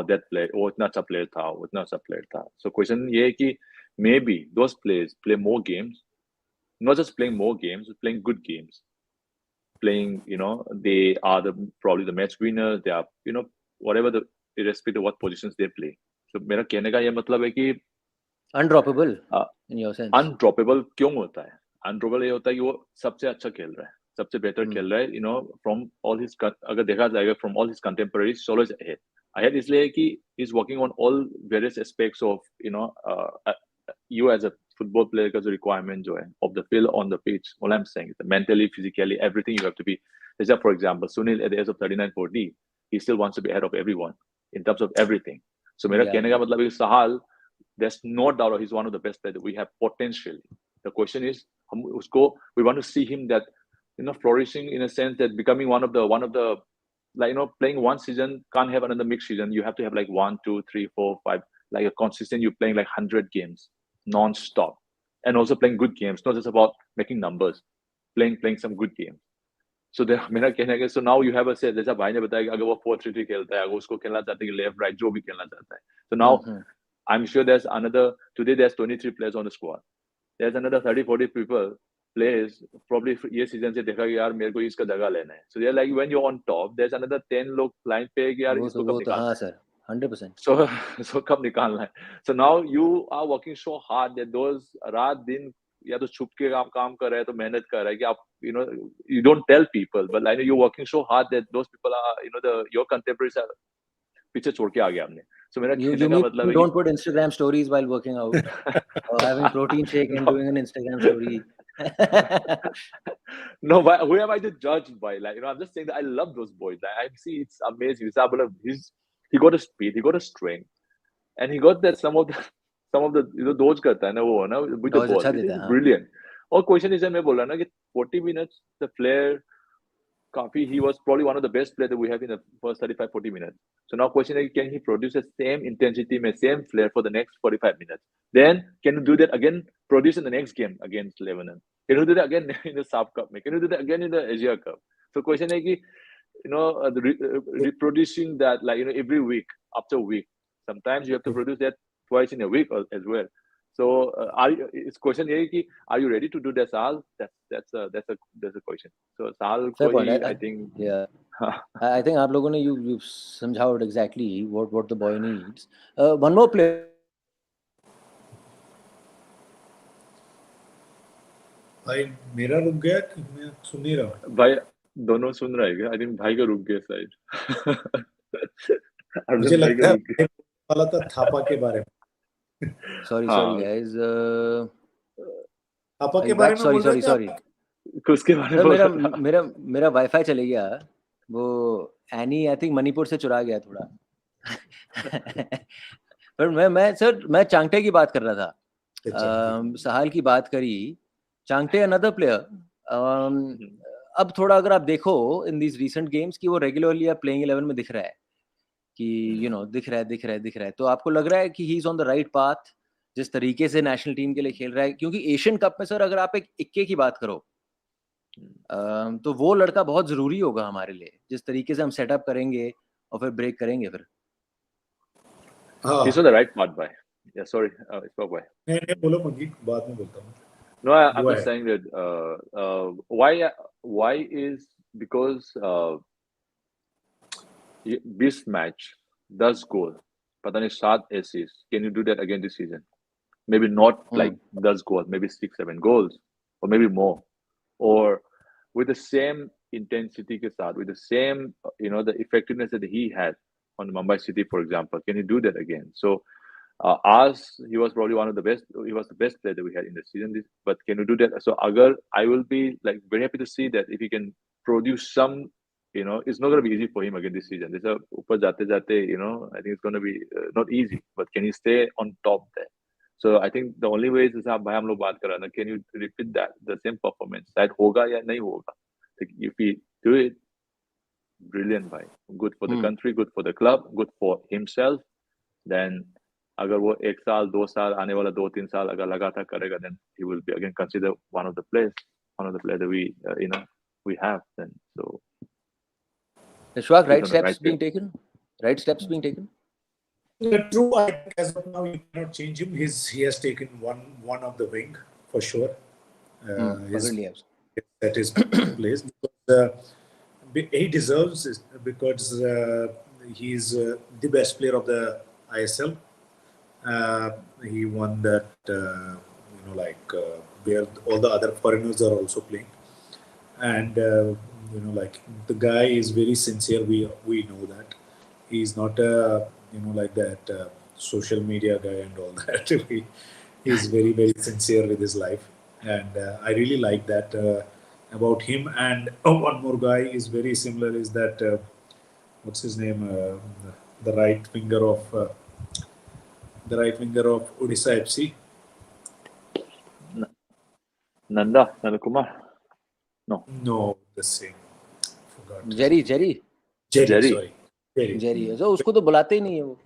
That player, वो इतना अच्छा player था, वो इतना अच्छा player था. So question ये है कि maybe those players play more games, not just playing more games, but playing good games. Playing, they are probably the match winners. They are, whatever irrespective of what positions they play. So मेरा कहने का ये मतलब है कि undroppable in your sense. Undroppable क्यों होता है? Undroppable ये होता है कि वो सबसे अच्छा खेल रहा है, सबसे बेहतर खेल रहा है. From all his, अगर देखा जाएगा from all his contemporaries, solo is ahead. Ahead इसलिए कि he's working on all various aspects of you as a football player का जो requirement जो है of the field on the pitch. All I'm saying is mentally, physically, everything you have to be. Just for example, Sunil at the age of 39-40, he still wants to be ahead of everyone in terms of everything. So मेरा कहने का मतलब है Sahal, there's no doubt he's one of the best players that we have potentially. The question is, we want to see him that flourishing in a sense that becoming one of the like playing one season can't have another mixed season. You have to have like 1, 2, 3, 4, 5, like a consistent. You're playing like 100 games non-stop, and also playing good games. Not just about making numbers, playing some good games. So मेरा कहना है कि so now you have a say. जैसा भाई ने बताया कि अगर वो 4-3-3 खेलता है, अगर उसको खेलना चाहते हैं कि left right जो भी खेलना चाहता है. So now I'm sure today there's 23 players on the squad. There's another 30-40 people players probably ये सीजन से देखा कि यार मेरे को इसका जगह लेना है. So they're like when you're on top, there's another 10 लोग लाइन पे कि यार इसको कब निकालना हाँ है. सर 100%. So कब निकालना है. So now you are working so hard that those रात दिन या तो छुप के काम कर रहे हैं तो मेहनत कर रहे हैं कि आप you don't tell people, but I know you're working so hard that those people are your contemporaries are पीछे छोड़ के आ गए आपने. So मेरा You कहने का mean मतलब you है don't put Instagram stories while working out or having protein shake and doing an Instagram story? No, but who am I to judge by? Like, I'm just saying that I love those boys. Like, I see it's amazing. He got a speed, he got a strength, and he got that some of the dodge करता है ना वो ना with the Dodge ball. अच्छा It देता is है, हाँ. brilliant. और question is मैं बोल रहा ना कि 40 minutes the player he was probably one of the best players that we have in the first 35-40 minutes. So now question is, can he produce the same intensity, same flair for the next 45 minutes? Then can you do that again, produce in the next game against Lebanon? Can you do that again in the SAF Cup? Can you do that again in the Asia Cup? So question is, reproducing that every week after week. Sometimes you have to produce that twice in a week as well. So it's question is, are you ready to do that, Sahal? That's a question. So Sahal, Fair point. I think Yeah. I think आप लोगों ने you've somehow exactly what the boy needs. One more player. भाई मेरा रुक गया कि मैं सुन नहीं रहा. भाई दोनों सुन रहे हैं. I think भाई का रुक गया शायद. मुझे लगता है भाई वाला था थापा के बारे में. Sorry guys. थापा के बारे में बोल रहे थे. Sorry. उसके बारे में मेरा वाईफाई चले गया. वो एनी आई थिंक मणिपुर से चुरा गया थोड़ा. पर मैं चांगटे की बात कर रहा था. सहाल की बात करी. Chhangte another player. अब थोड़ा अगर आप देखो इन दीज रीसेंट गेम्स कि वो रेगुलरली आप प्लेइंग 11 में दिख रहा है कि दिख रहा है. तो आपको लग रहा है कि he is on the right path जिस तरीके से नेशनल टीम के लिए खेल रहा है. क्योंकि एशियन कप में सर अगर आप एक इक्के की बात करो तो वो लड़का बहुत जरूरी होगा हमारे लिए जिस तरीके से हम सेटअप करेंगे और फिर ब्रेक करेंगे फिर. He's on the right path, bhai. Yeah, sorry, spoke bhai. नहीं बोलो मंगी, बाद में बोलता हूँ. No, I'm just saying that why is because this match does goal. Pata nahi 7 assists. Can you do that again this season? Maybe not like does goal, maybe 6-7 goals, or maybe more, or with the same intensity ke saath, with the same the effectiveness that he had on Mumbai City, for example. Can you do that again? So he was probably one of the best. He was the best player that we had in the season. But can you do that? So Agar, I will be like very happy to see that if he can produce some. It's not going to be easy for him again this season. There's upar jate, I think it's going to be not easy. But can he stay on top there? So I think the only way is bhai hum log baat kar rahe hain, can you repeat that the same performance? शायद होगा या नहीं होगा. If he do it, brilliant, bhai. Good for the country, good for the club, good for himself. Then अगर वो 1 साल 2 साल आने वाला 2-3 साल अगर लगातार करेगा, then he will be again considered one of the players that we we have. Then so Ashwak, right steps being taken. True. I think as of now you cannot change him. He has taken one of the wing for sure. That is place because he deserves it because he is the best player of the ISL. He won that where all the other foreigners are also playing, and the guy is very sincere. We know that he's not like that social media guy and all that. He's very, very sincere with his life, and I really like that about him. And one more guy is very similar. Is that what's his name? The right winger of Odisha FC. Nanda Kumar. No, the same. Forgot. Jerry. Sorry. Jerry. So उसको तो बुलाते ही नहीं है वो.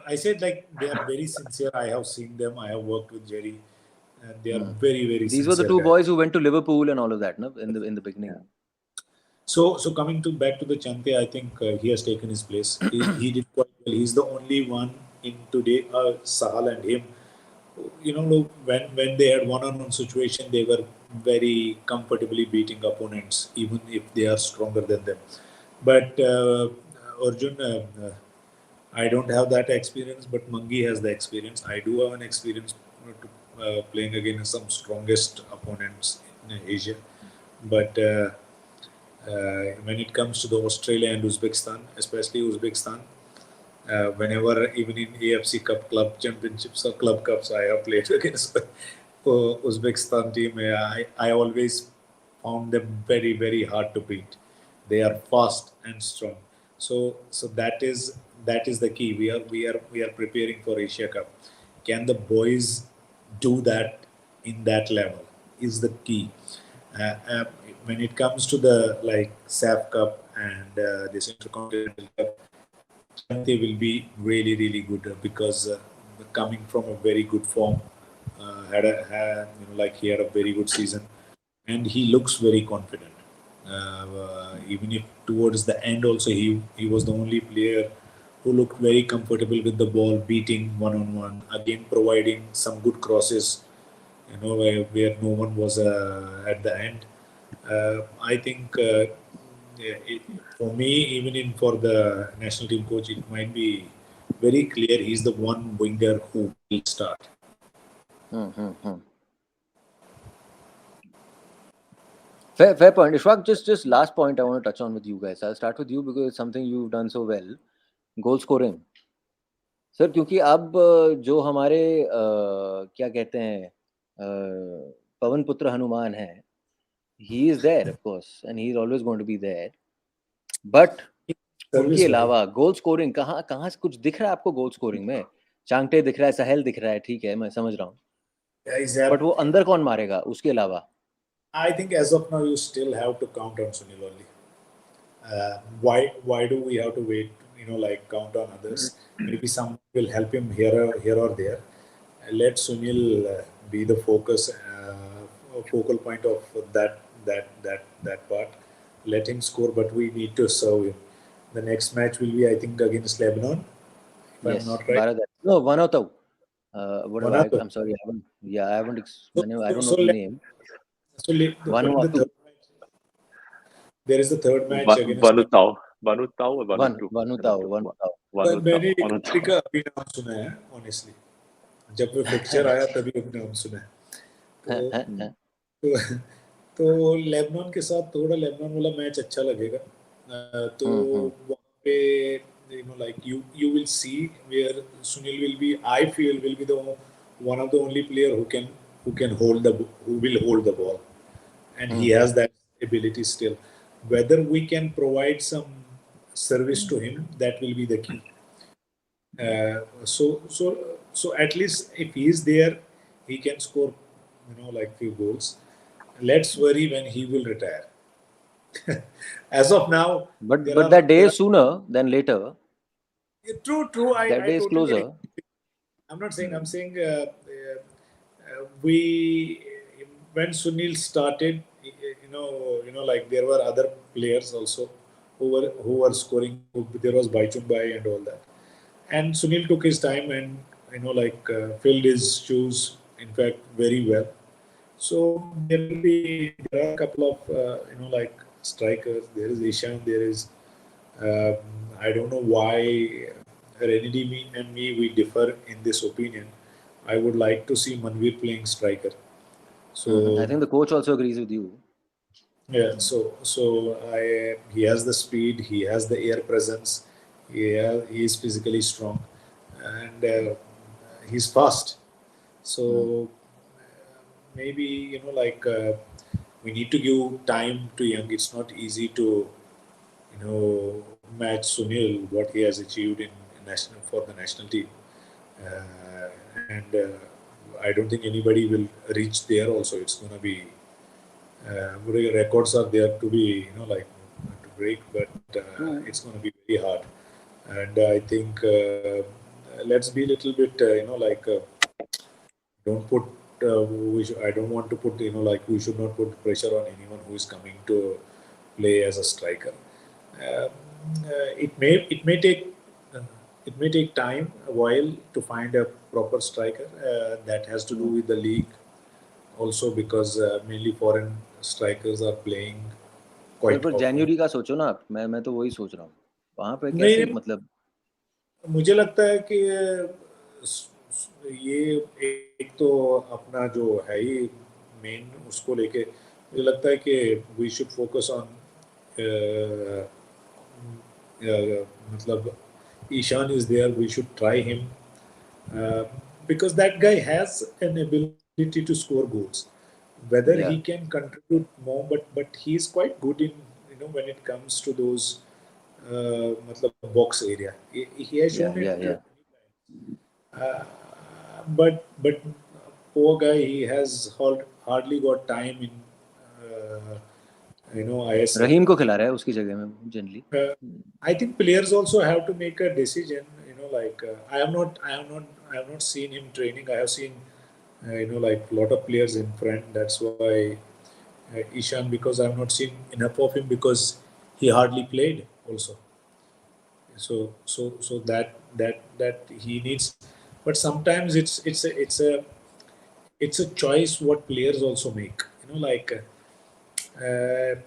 I said like they are very sincere. I have seen them. I have worked with Jerry, and they are very, very. These were the two boys who went to Liverpool and all of that, no? In the beginning. So coming to back to the Chante, I think he has taken his place. He did quite well. He's the only one in today. Sahal and him, when they had one-on-one situation, they were very comfortably beating opponents, even if they are stronger than them. But Arjun, I don't have that experience, but Mangi has the experience. I do have an experience playing against some strongest opponents in Asia. But when it comes to the Australia and Uzbekistan, especially Uzbekistan, whenever even in AFC Cup club championships or club cups, I have played against Uzbekistan team. I always found them very, very hard to beat. They are fast and strong. So that is the key. We are preparing for Asia Cup. Can the boys do that in that level? Is the key. Uh, uh, when it comes to the like SAF Cup and this Intercontinental Cup, Chante will be really, really good because coming from a very good form, like he had a very good season, and he looks very confident. Even if towards the end also he was the only player who looked very comfortable with the ball, beating one on one, again providing some good crosses, where no one was at the end. I think yeah, for me, even in for the national team coach, it might be very clear he's the one winger who will start. Fair point. Ishwak, just last point I want to touch on with you guys. I'll start with you because it's something you've done so well. Goal scoring. Sir क्योंकि अब जो हमारे क्या कहते हैं पवन पुत्र हनुमान है, he is there of course and he is always going to be there, but उनके अलावा गोल स्कोरिंग कहाँ से कुछ दिख रहा है आपको? गोल स्कोरिंग में चांगटे दिख रहा है, सहल दिख रहा है, ठीक है, मैं समझ रहा हूँ, बट वो अंदर कौन मारेगा उसके अलावा? I think as of now you still have to count on Sunil only. Why do we have to wait? Like count on others. Maybe some will help him here or there. Let Sunil be the focal point of that part. Let him score, but we need to serve him. The next match will be, I think, against Lebanon. If Yes, I'm not right. No, Vanotau. Vanuatu. I'm sorry, I don't know So the name. Vanuatu. There is the third match against Vanutau or Vanutu? Vanutau. मैंने Italy का अभी नाम सुना है honestly. जब वो fixture आया तभी अपने नाम सुना है. तो लेबनान के साथ थोड़ा लेबनान वाला मैच अच्छा लगेगा. तो वहाँ पे like you will see where Sunil will be. I feel will be the one of the only player who will hold the ball, and he has that ability still. Whether we can provide some service to him, that will be the key. So at least if he is there, he can score, like few goals. Let's worry when he will retire. As of now, but that day is sooner than later. True. That day is closer. I'm not saying. I'm saying when Sunil started, like there were other players also who were scoring. There was Baichumbai and all that, and Sunil took his time and filled his shoes. In fact, very well. So there are a couple of like strikers. There is Ishan. There is I don't know why Renedy and me we differ in this opinion. I would like to see Manveer playing striker. So I think the coach also agrees with you. Yeah. So he has the speed. He has the air presence. He is physically strong, and he's fast. So maybe we need to give time to Young. It's not easy to match Sunil what he has achieved in national for the national team, and I don't think anybody will reach there. Also, it's going to be records are there to be to break, but it's going to be very hard. And I think let's be a little bit don't put. I don't want to put we should not put pressure on anyone who is coming to play as a striker. Um, it may take uh, it may take time a while to find a proper striker. That has to do with the league also, because mainly foreign strikers are playing पर quite often. जनवरी का सोचो ना आप, मैं तो वही सोच रहा हूँ, वहाँ पे कैसे नहीं, मतलब। मुझे लगता है कि ये एक तो अपना जो है ही मेन, उसको लेके मुझे लगता है कि वी शुड फोकस ऑन, मतलब Ishan is there, we should try him, because that guy has an ability to score goals. Whether he या can contribute more, but he is quite good in, when it comes to those matlab box area. He has shown it. या Uh, but poor guy, he has hardly got time in ISL. रहीम को खिला रहा है उसकी जगह में generally. Uh, I think players also have to make a decision. Like I have not seen him training. I have seen, like lot of players in front. That's why Ishan, because I have not seen enough of him, because he hardly played also. So that he needs. But sometimes it's a choice what players also make. Like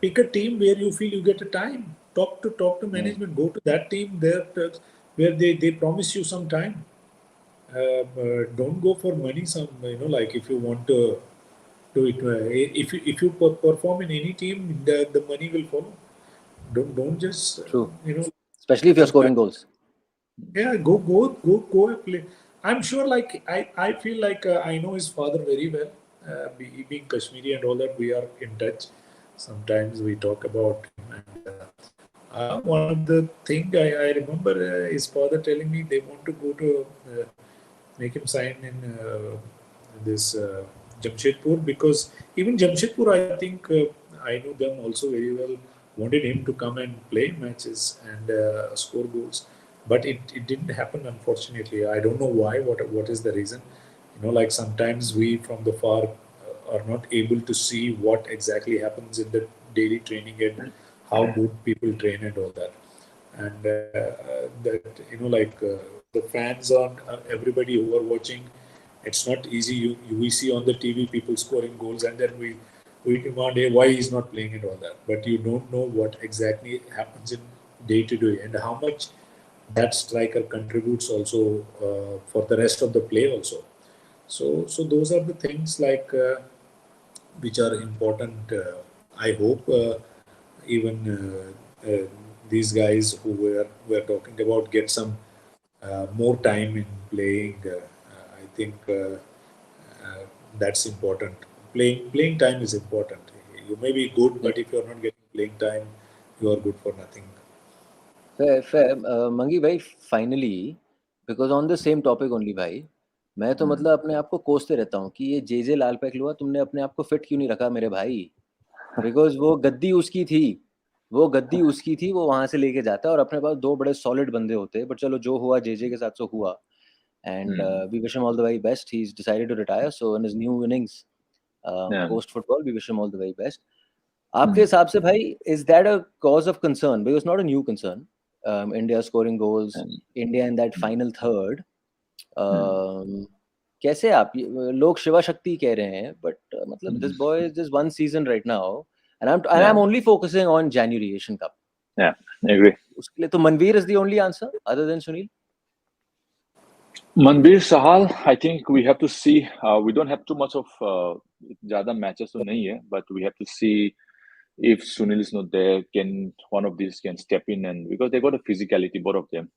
pick a team where you feel you get a time. Talk to management. Go to that team there where they promise you some time. Don't go for money. Some, like if you want to do it, if you perform in any team, the money will follow. Don't just true, specially if you are sometimes. Scoring goals. Yeah, go and play. I'm sure, like I feel like I know his father very well. He being Kashmiri and all that, we are in touch. Sometimes we talk about him, and one of the thing I remember his father telling me they want to go to make him sign in this Jamshedpur, because even Jamshedpur, I think I know them also very well. Wanted him to come and play matches and score goals, but it didn't happen, unfortunately. I don't know why. What is the reason? Like sometimes we from the far are not able to see what exactly happens in the daily training and how good people train and all that. And that, like the fans on everybody who are watching, it's not easy. We see on the TV people scoring goals, and then we demand, hey, why he's not playing and all that. But you don't know what exactly happens in day to day, and how much that striker contributes also for the rest of the play also. So those are the things, like which are important. I hope even these guys who were talking about get some more time in playing. I think that's important. Playing time is important. You may be good, but if you're not getting playing time, you are good for nothing. fair, मंगी भाई, finally because on the same topic only भाई, मैं तो मतलब अपने आप को कोसते रहता हूँ कि ये जे लाल पैकलुआ, तुमने अपने आप को फिट क्यों नहीं रखा मेरे भाई। बिकॉज वो गद्दी उसकी थी, वो वहां से लेके जाता है, और अपने पास दो बड़े सॉलिड बंदे होते हैं। बट चलो, जो हुआ जे के साथ सो हुआ, and we wish him all the very best. He is decided to retire, so in his new innings post football, we wish him all the very best. आपके हिसाब से भाई, is that a cause of concern? Because not a new concern, India scoring goals, India in that final third. कैसे आप, लोग शिवा शक्ति कह रहे हैं, बट मतलब this boy is just one season right now, and I'm only focusing on January Asian Cup. Yeah, I agree. उसके लिए तो Manveer is the only answer other than Sunil. Manveer, Sahal, I think we have to see. We don't have too much of ज़्यादा matches तो नहीं है, but we have to see if Sunil is not there, can one of these can step in, and because they got a physicality, both of them.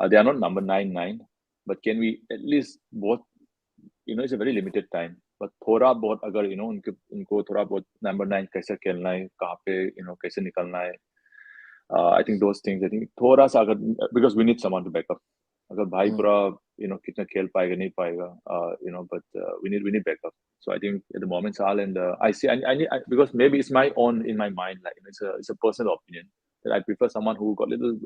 They are not number 9, but can we at least both? It's a very limited time. But थोड़ा बहुत अगर उनको थोड़ा बहुत number 9 कैसे खेलना है, कहाँ पे कैसे निकलना है. I think those things. I think थोड़ा सा अगर, because we need someone to back up. अगर भाई पूरा कितना खेल पाएगा नहीं पाएगा, but we need backup. So I think at the moment, Sal, and I see, I need, because maybe it's my own in my mind, like it's a personal opinion that I prefer someone who got little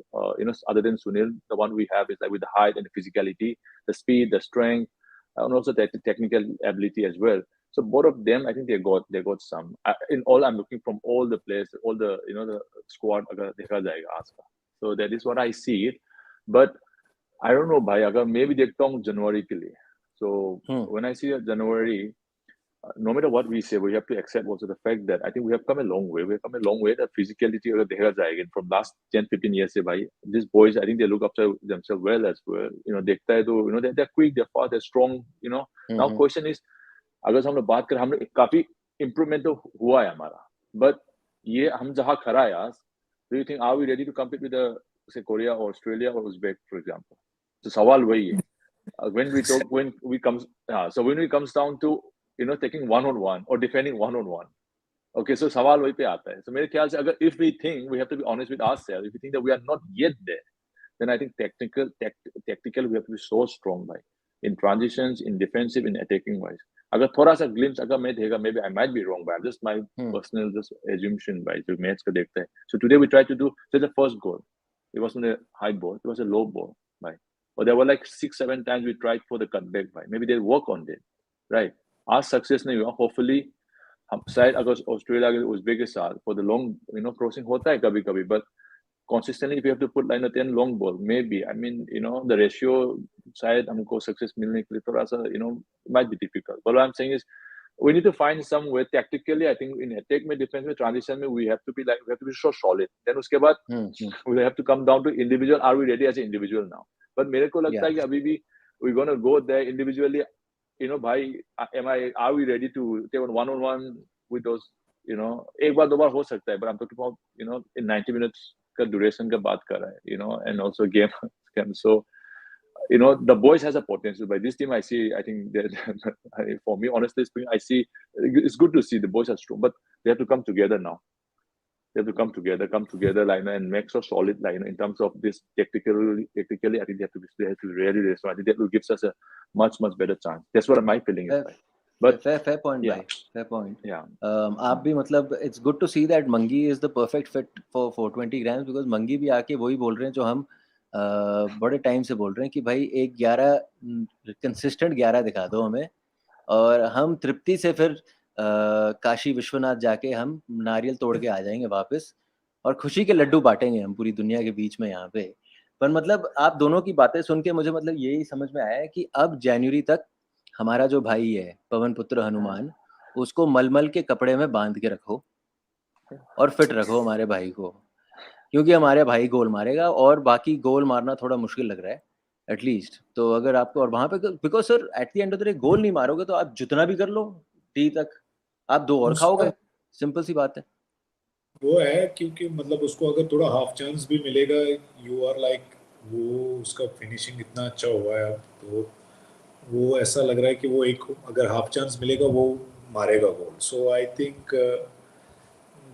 other than Sunil. The one we have is like with the height and the physicality, the speed, the strength, and also the technical ability as well. So both of them, I think they got some. In all, I'm looking from all the players, all the the squad. अगर देखा जाएगा आज का. So that is what I see it. But I don't know, भाई. अगर maybe देखता हूँ जनवरी के लिए. So when I see January, no matter what we say, we have to accept also the fact that I think we have come a long way. We have come a long way. The physicality अगर देखा जाएगा from last 10-15 years से भाई, these boys, I think they look after themselves well as well. देखता है तो they're quick, they're fast, they're strong. Now question is, अगर हम लोग बात करें, हम लोग काफी इम्प्रूवमेंट तो हुआ है हमारा, बट ये हम जहाँ खड़ा है आज, do you think are we ready to compete with say Korea और ऑस्ट्रेलिया और उज़्बेक फॉर एग्जांपल? तो सवाल वही है. when we comes down to taking one on one or defending one on one, okay, so सवाल वही पे आता है. So मेरे ख्याल से अगर if we think, we have to be honest with ourselves, if we think that we are not yet there, then I think tactical we have to be so strong by in transitions, in defensive, in attacking wise. अगर थोड़ा सा glimpse अगर मैं देगा, maybe I might be wrong, but just my personal just assumption by जो match का देखते हैं. So today we tried to do, so the first goal, it wasn't a high ball, it was a low ball, by. Or there were like 6-7 times we tried for the cutback, by. Maybe they'll work on it, right? Our success नहीं हुआ. Hopefully हम शायद अगर Australia के Uzbek के साथ for the long crossing होता है कभी कभी, but consistently if you have to put like 10 long ball, maybe, I mean, the ratio शायद हमको success मिलने के लिए थोड़ा सा might be difficult. But what I'm saying is we need to find some way tactically. I think in attack में, defense में, transition में, we have to be so solid. Then उसके बाद we have to come down to individual. Are we ready as an individual now? But मेरे को लगता है कि अभी भी we're gonna go there individually. भाई, are we ready to take on one with those? एक बार दो बार हो सकता है, but I'm talking about in 90 minutes का duration का बात कर रहा है, and also game. So the boys has a potential. By this team, I see. I think that for me, honestly speaking, I see it's good to see the boys are strong, but they have to come together now. They have to come together, like, and make so solid, like, in terms of this tactically. I think they have to be really strong. I think that will give us a much better chance. That's what my feeling is. But fair point, yeah. bhai. Fair point. Yeah. आप भी मतलब it's good to see that Mangi is the perfect fit for 420 grams, because Mangi भी आके वही बोल रहे हैं जो हम बड़े टाइम से बोल रहे हैं कि भाई एक 11 कंसिस्टेंट 11 दिखा दो हमें, और हम तृप्ति से फिर काशी विश्वनाथ जाके हम नारियल तोड़ के आ जाएंगे वापस, और खुशी के लड्डू बांटेंगे हम पूरी दुनिया के बीच में यहाँ पे. पर मतलब आप दोनों की बातें सुन के मुझे मतलब यही समझ में आया है कि अब जनवरी तक हमारा जो भाई है पवन पुत्र हनुमान, उसको मलमल के कपड़े में बांध के रखो और फिट रखो हमारे भाई को, क्योंकि हमारे भाई गोल मारेगा, और बाकी गोल मारना थोड़ा मुश्किल लग रहा है एटलीस्ट. तो अगर आपको, और वहां पे, because sir at the end of the day goal नहीं मारोगे तो आप जितना भी कर लो टी तक, आप 2 और खाओगे. सिंपल सी बात है. वो है, क्योंकि मतलब उसको अगर थोड़ा हाफ चांस भी मिलेगा, यू आर लाइक, वो उसका फिनिशिंग इतना अच्छा हुआ है अब, तो वो ऐसा लग रहा है कि वो एक अगर हाफ चांस मिलेगा वो मारेगा goal. So I think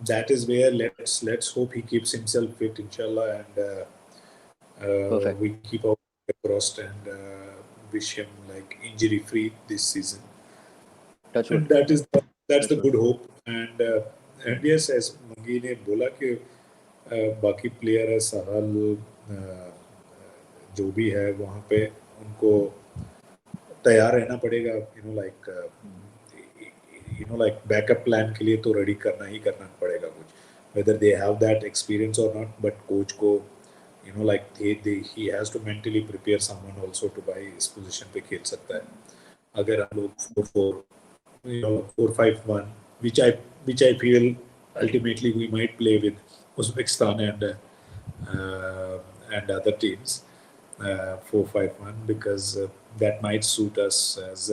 that is where let's hope he keeps himself fit, inshallah, and we keep our fingers crossed and wish him like injury free this season. And that's the good hope. And yes, as Mangi ने बोला कि बाकी player है, सहल जो भी है वहाँ पे, उनको तैयार रहना पड़ेगा, like backup plan के लिए तो ready करना ही करना पड़ेगा कुछ, whether they have that experience or not. But coach को like he has to mentally prepare someone also to by इस position पे खेल सकता है. अगर हम लोग 4-5-1, which I feel ultimately we might play with Uzbekistan and other teams, 4-5-1, because that might suit us, as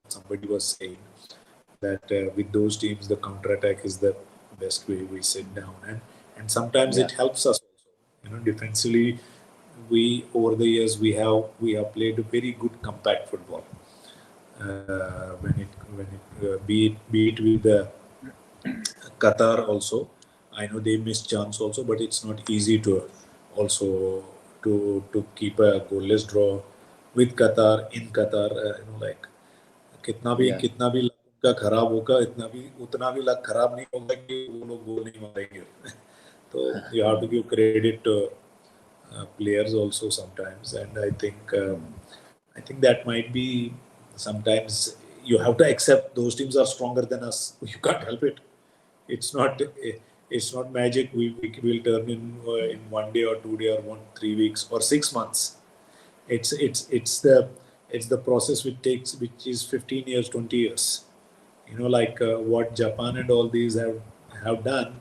somebody was saying, that with those teams the counter-attack is the best way. We sit down and sometimes it helps us also. Defensively, we over the years we have played a very good compact football. When it be it with Qatar also, I know they missed chance also, but it's not easy to also to keep a goalless draw with Qatar in Qatar. Like कितना भी का खराब होगा, उतना भी luck खराब नहीं होगा कि वो लोग गोल नहीं मारेंगे. तो you have to give credit to players also sometimes, and I think that might be sometimes you have to accept those teams are stronger than us. You can't help it. It's not magic. We will turn in 1 day or 2 day or 3 weeks or 6 months. It's the process which is 15 years, 20 years. Like what Japan and all these have done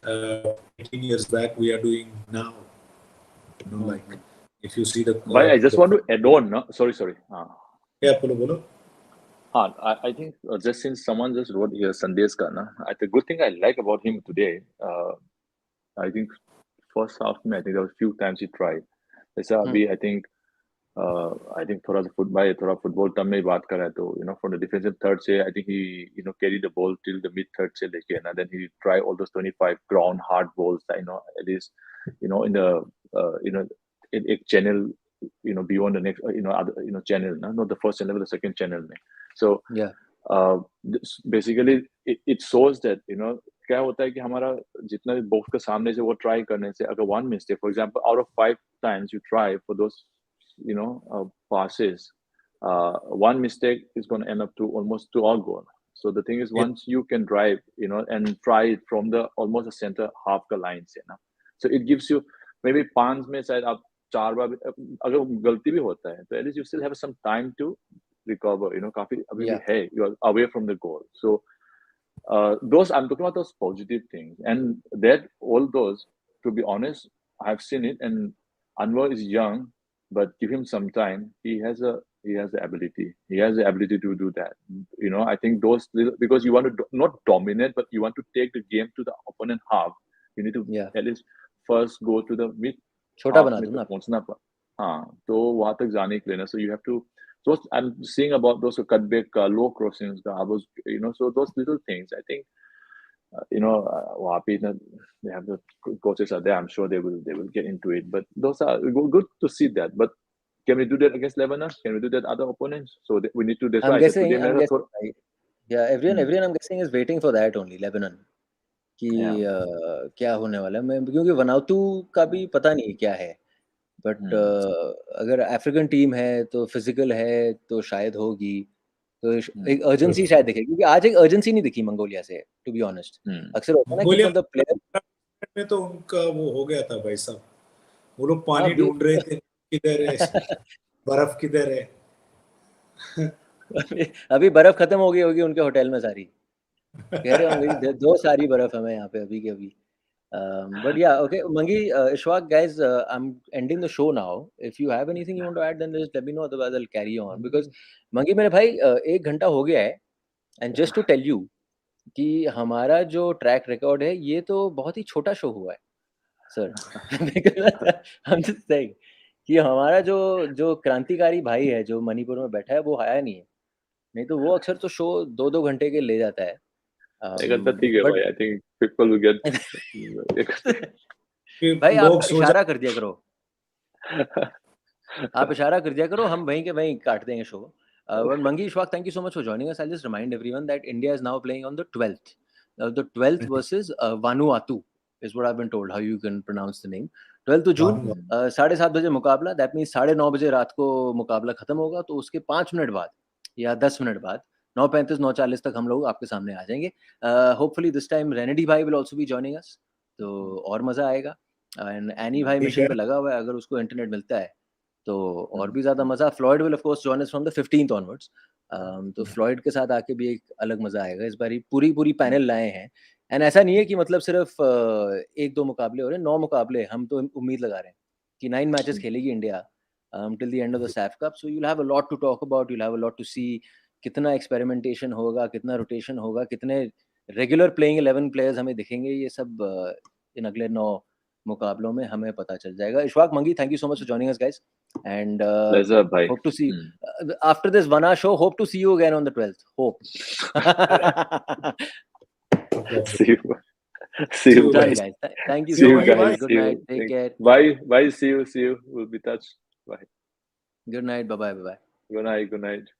18 years back, we are doing now. Like if you see the. But I just want to add on. No? Sorry. Yeah, Polo. I think just since someone just wrote here Sandesh's ka, na, the good thing I like about him today, I think first half में I think there was few times he tried. जैसा अभी I think थोड़ा सा football term में बात कर रहा है तो from the defensive third say I think he carried the ball till the mid third से लेके and then he tried all those 25 ground hard balls at least in the in a channel beyond the next other channel not the first channel but the second channel में. So basically it shows that क्या होता है कि हमारा जितना भी box के सामने से वो ट्राई करने से अगर one mistake for example out of 5 times you try for those passes, one mistake is going to end up to almost 2 all goal. So the thing is, once you can drive, and try it from the almost the center half the line से ना, so it gives you maybe 5 में शायद आप 4 बार अगर गलती भी होता है तो at least you still have some time to recover. काफी अभी भी है, you are away from the goal. So those I'm talking about those positive things, and that all those, to be honest, I've seen it. And Anwar is young, but give him some time. He has the ability. He has the ability to do that. I think those little, because you want to not dominate, but you want to take the game to the opponent half. You need to at least first go to the mid. छोटा बना दो ना. पहुंचना तो वहां तक जाने के लिए ना. So you have to. So I'm seeing about those cutback, low crossings. I was, so those little things. I think, they have the coaches are there. I'm sure they will get into it. But those are good to see that. But can we do that against Lebanon? Can we do that other opponents? So we need to decide. I'm guessing, everyone I'm guessing is waiting for that only, Lebanon. कि क्या होने वाला है. मैं क्योंकि Vanuatu का भी पता नहीं क्या है. बट अगर अफ्रीकन टीम है तो फिजिकल है तो शायद होगी. तो एक अर्जेंसी शायद दिखेगी, क्योंकि आज एक अर्जेंसी नहीं दिखी मंगोलिया से, टू बी ऑनेस्ट. अक्सर होता है ना कि मतलब प्लेयर में तो उनका वो हो गया था भाई साहब. वो लोग पानी ढूंढ रहे थे, किधर है बर्फ, किधर है. अभी बर्फ खत्म हो गई होगी उनके होटल में सारी. कह रहे होंगे 2 सारी बर्फ हमें यहाँ पे अभी के अभी. But yeah, okay, Mangi, Ishwaq, guys, I'm ending the show now. If you have anything you want to add, then just let me know. Otherwise, I'll carry on. Because Mangi, मेरे भाई 1 घंटा हो गया है. And just to tell you कि हमारा जो track record है ये तो बहुत ही छोटा शो हुआ है, सर. I'm just saying कि हमारा जो क्रांतिकारी भाई है जो मणिपुर में बैठा है वो आया नहीं है. नहीं तो वो अक्सर तो शो 2-2 घंटे के ले जाता है. भाई, I think people will get. भाई आप इशारा कर दिया करो. आप इशारा कर दिया करो, हम वहीं के वहीं काट देंगे show. But Mangi, Ishwaq, thank you so much for joining us. I'll just remind everyone that India is now playing on the 12th. The 12th versus Vanuatu is what I've been told, how you can pronounce the name. 12th June, 7:30 बजे मुकाबला. That means 9:30 बजे रात को मुकाबला खत्म होगा. तो उसके 5 मिनट बाद या 10 मिनट बाद 9:35, 9:40 तक हम लोग आपके सामने आ जाएंगे. Hopefully this time Renedy भाई will also be joining us. तो और मजा आएगा. And एनी भाई मिशन पे लगा हुआ है, अगर उसको इंटरनेट मिलता है तो और भी ज्यादा मजा. Floyd will of course join us from the 15th onwards. तो फ्लॉयड के साथ आके भी एक अलग मजा आएगा. इस बार पूरी पैनल लाए हैं. एंड ऐसा नहीं है कि मतलब सिर्फ 1-2 मुकाबले हो रहे हैं, 9 मुकाबले. हम तो उम्मीद लगा रहे हैं कि 9 मैचेस खेलेगी India till the end of the Saif cup. So you'll have a lot to talk about, you'll have a lot to see. कितना एक्सपेरिमेंटेशन होगा, कितना रोटेशन होगा, कितने रेगुलर प्लेइंग 11 प्लेयर्स हमें दिखेंगे, ये सब इन अगले 9 मुकाबलों में हमें पता चल जाएगा. Ishwaq, Mangi, thank you so much for joining us, guys. And hope to see after this Vana show. Hope to see you again on the 12th. Hope. See you guys. Thank you see so you much, guys. Good night. Take care. Bye. See you. We'll be touched. Bye. Good night. Bye. Good night.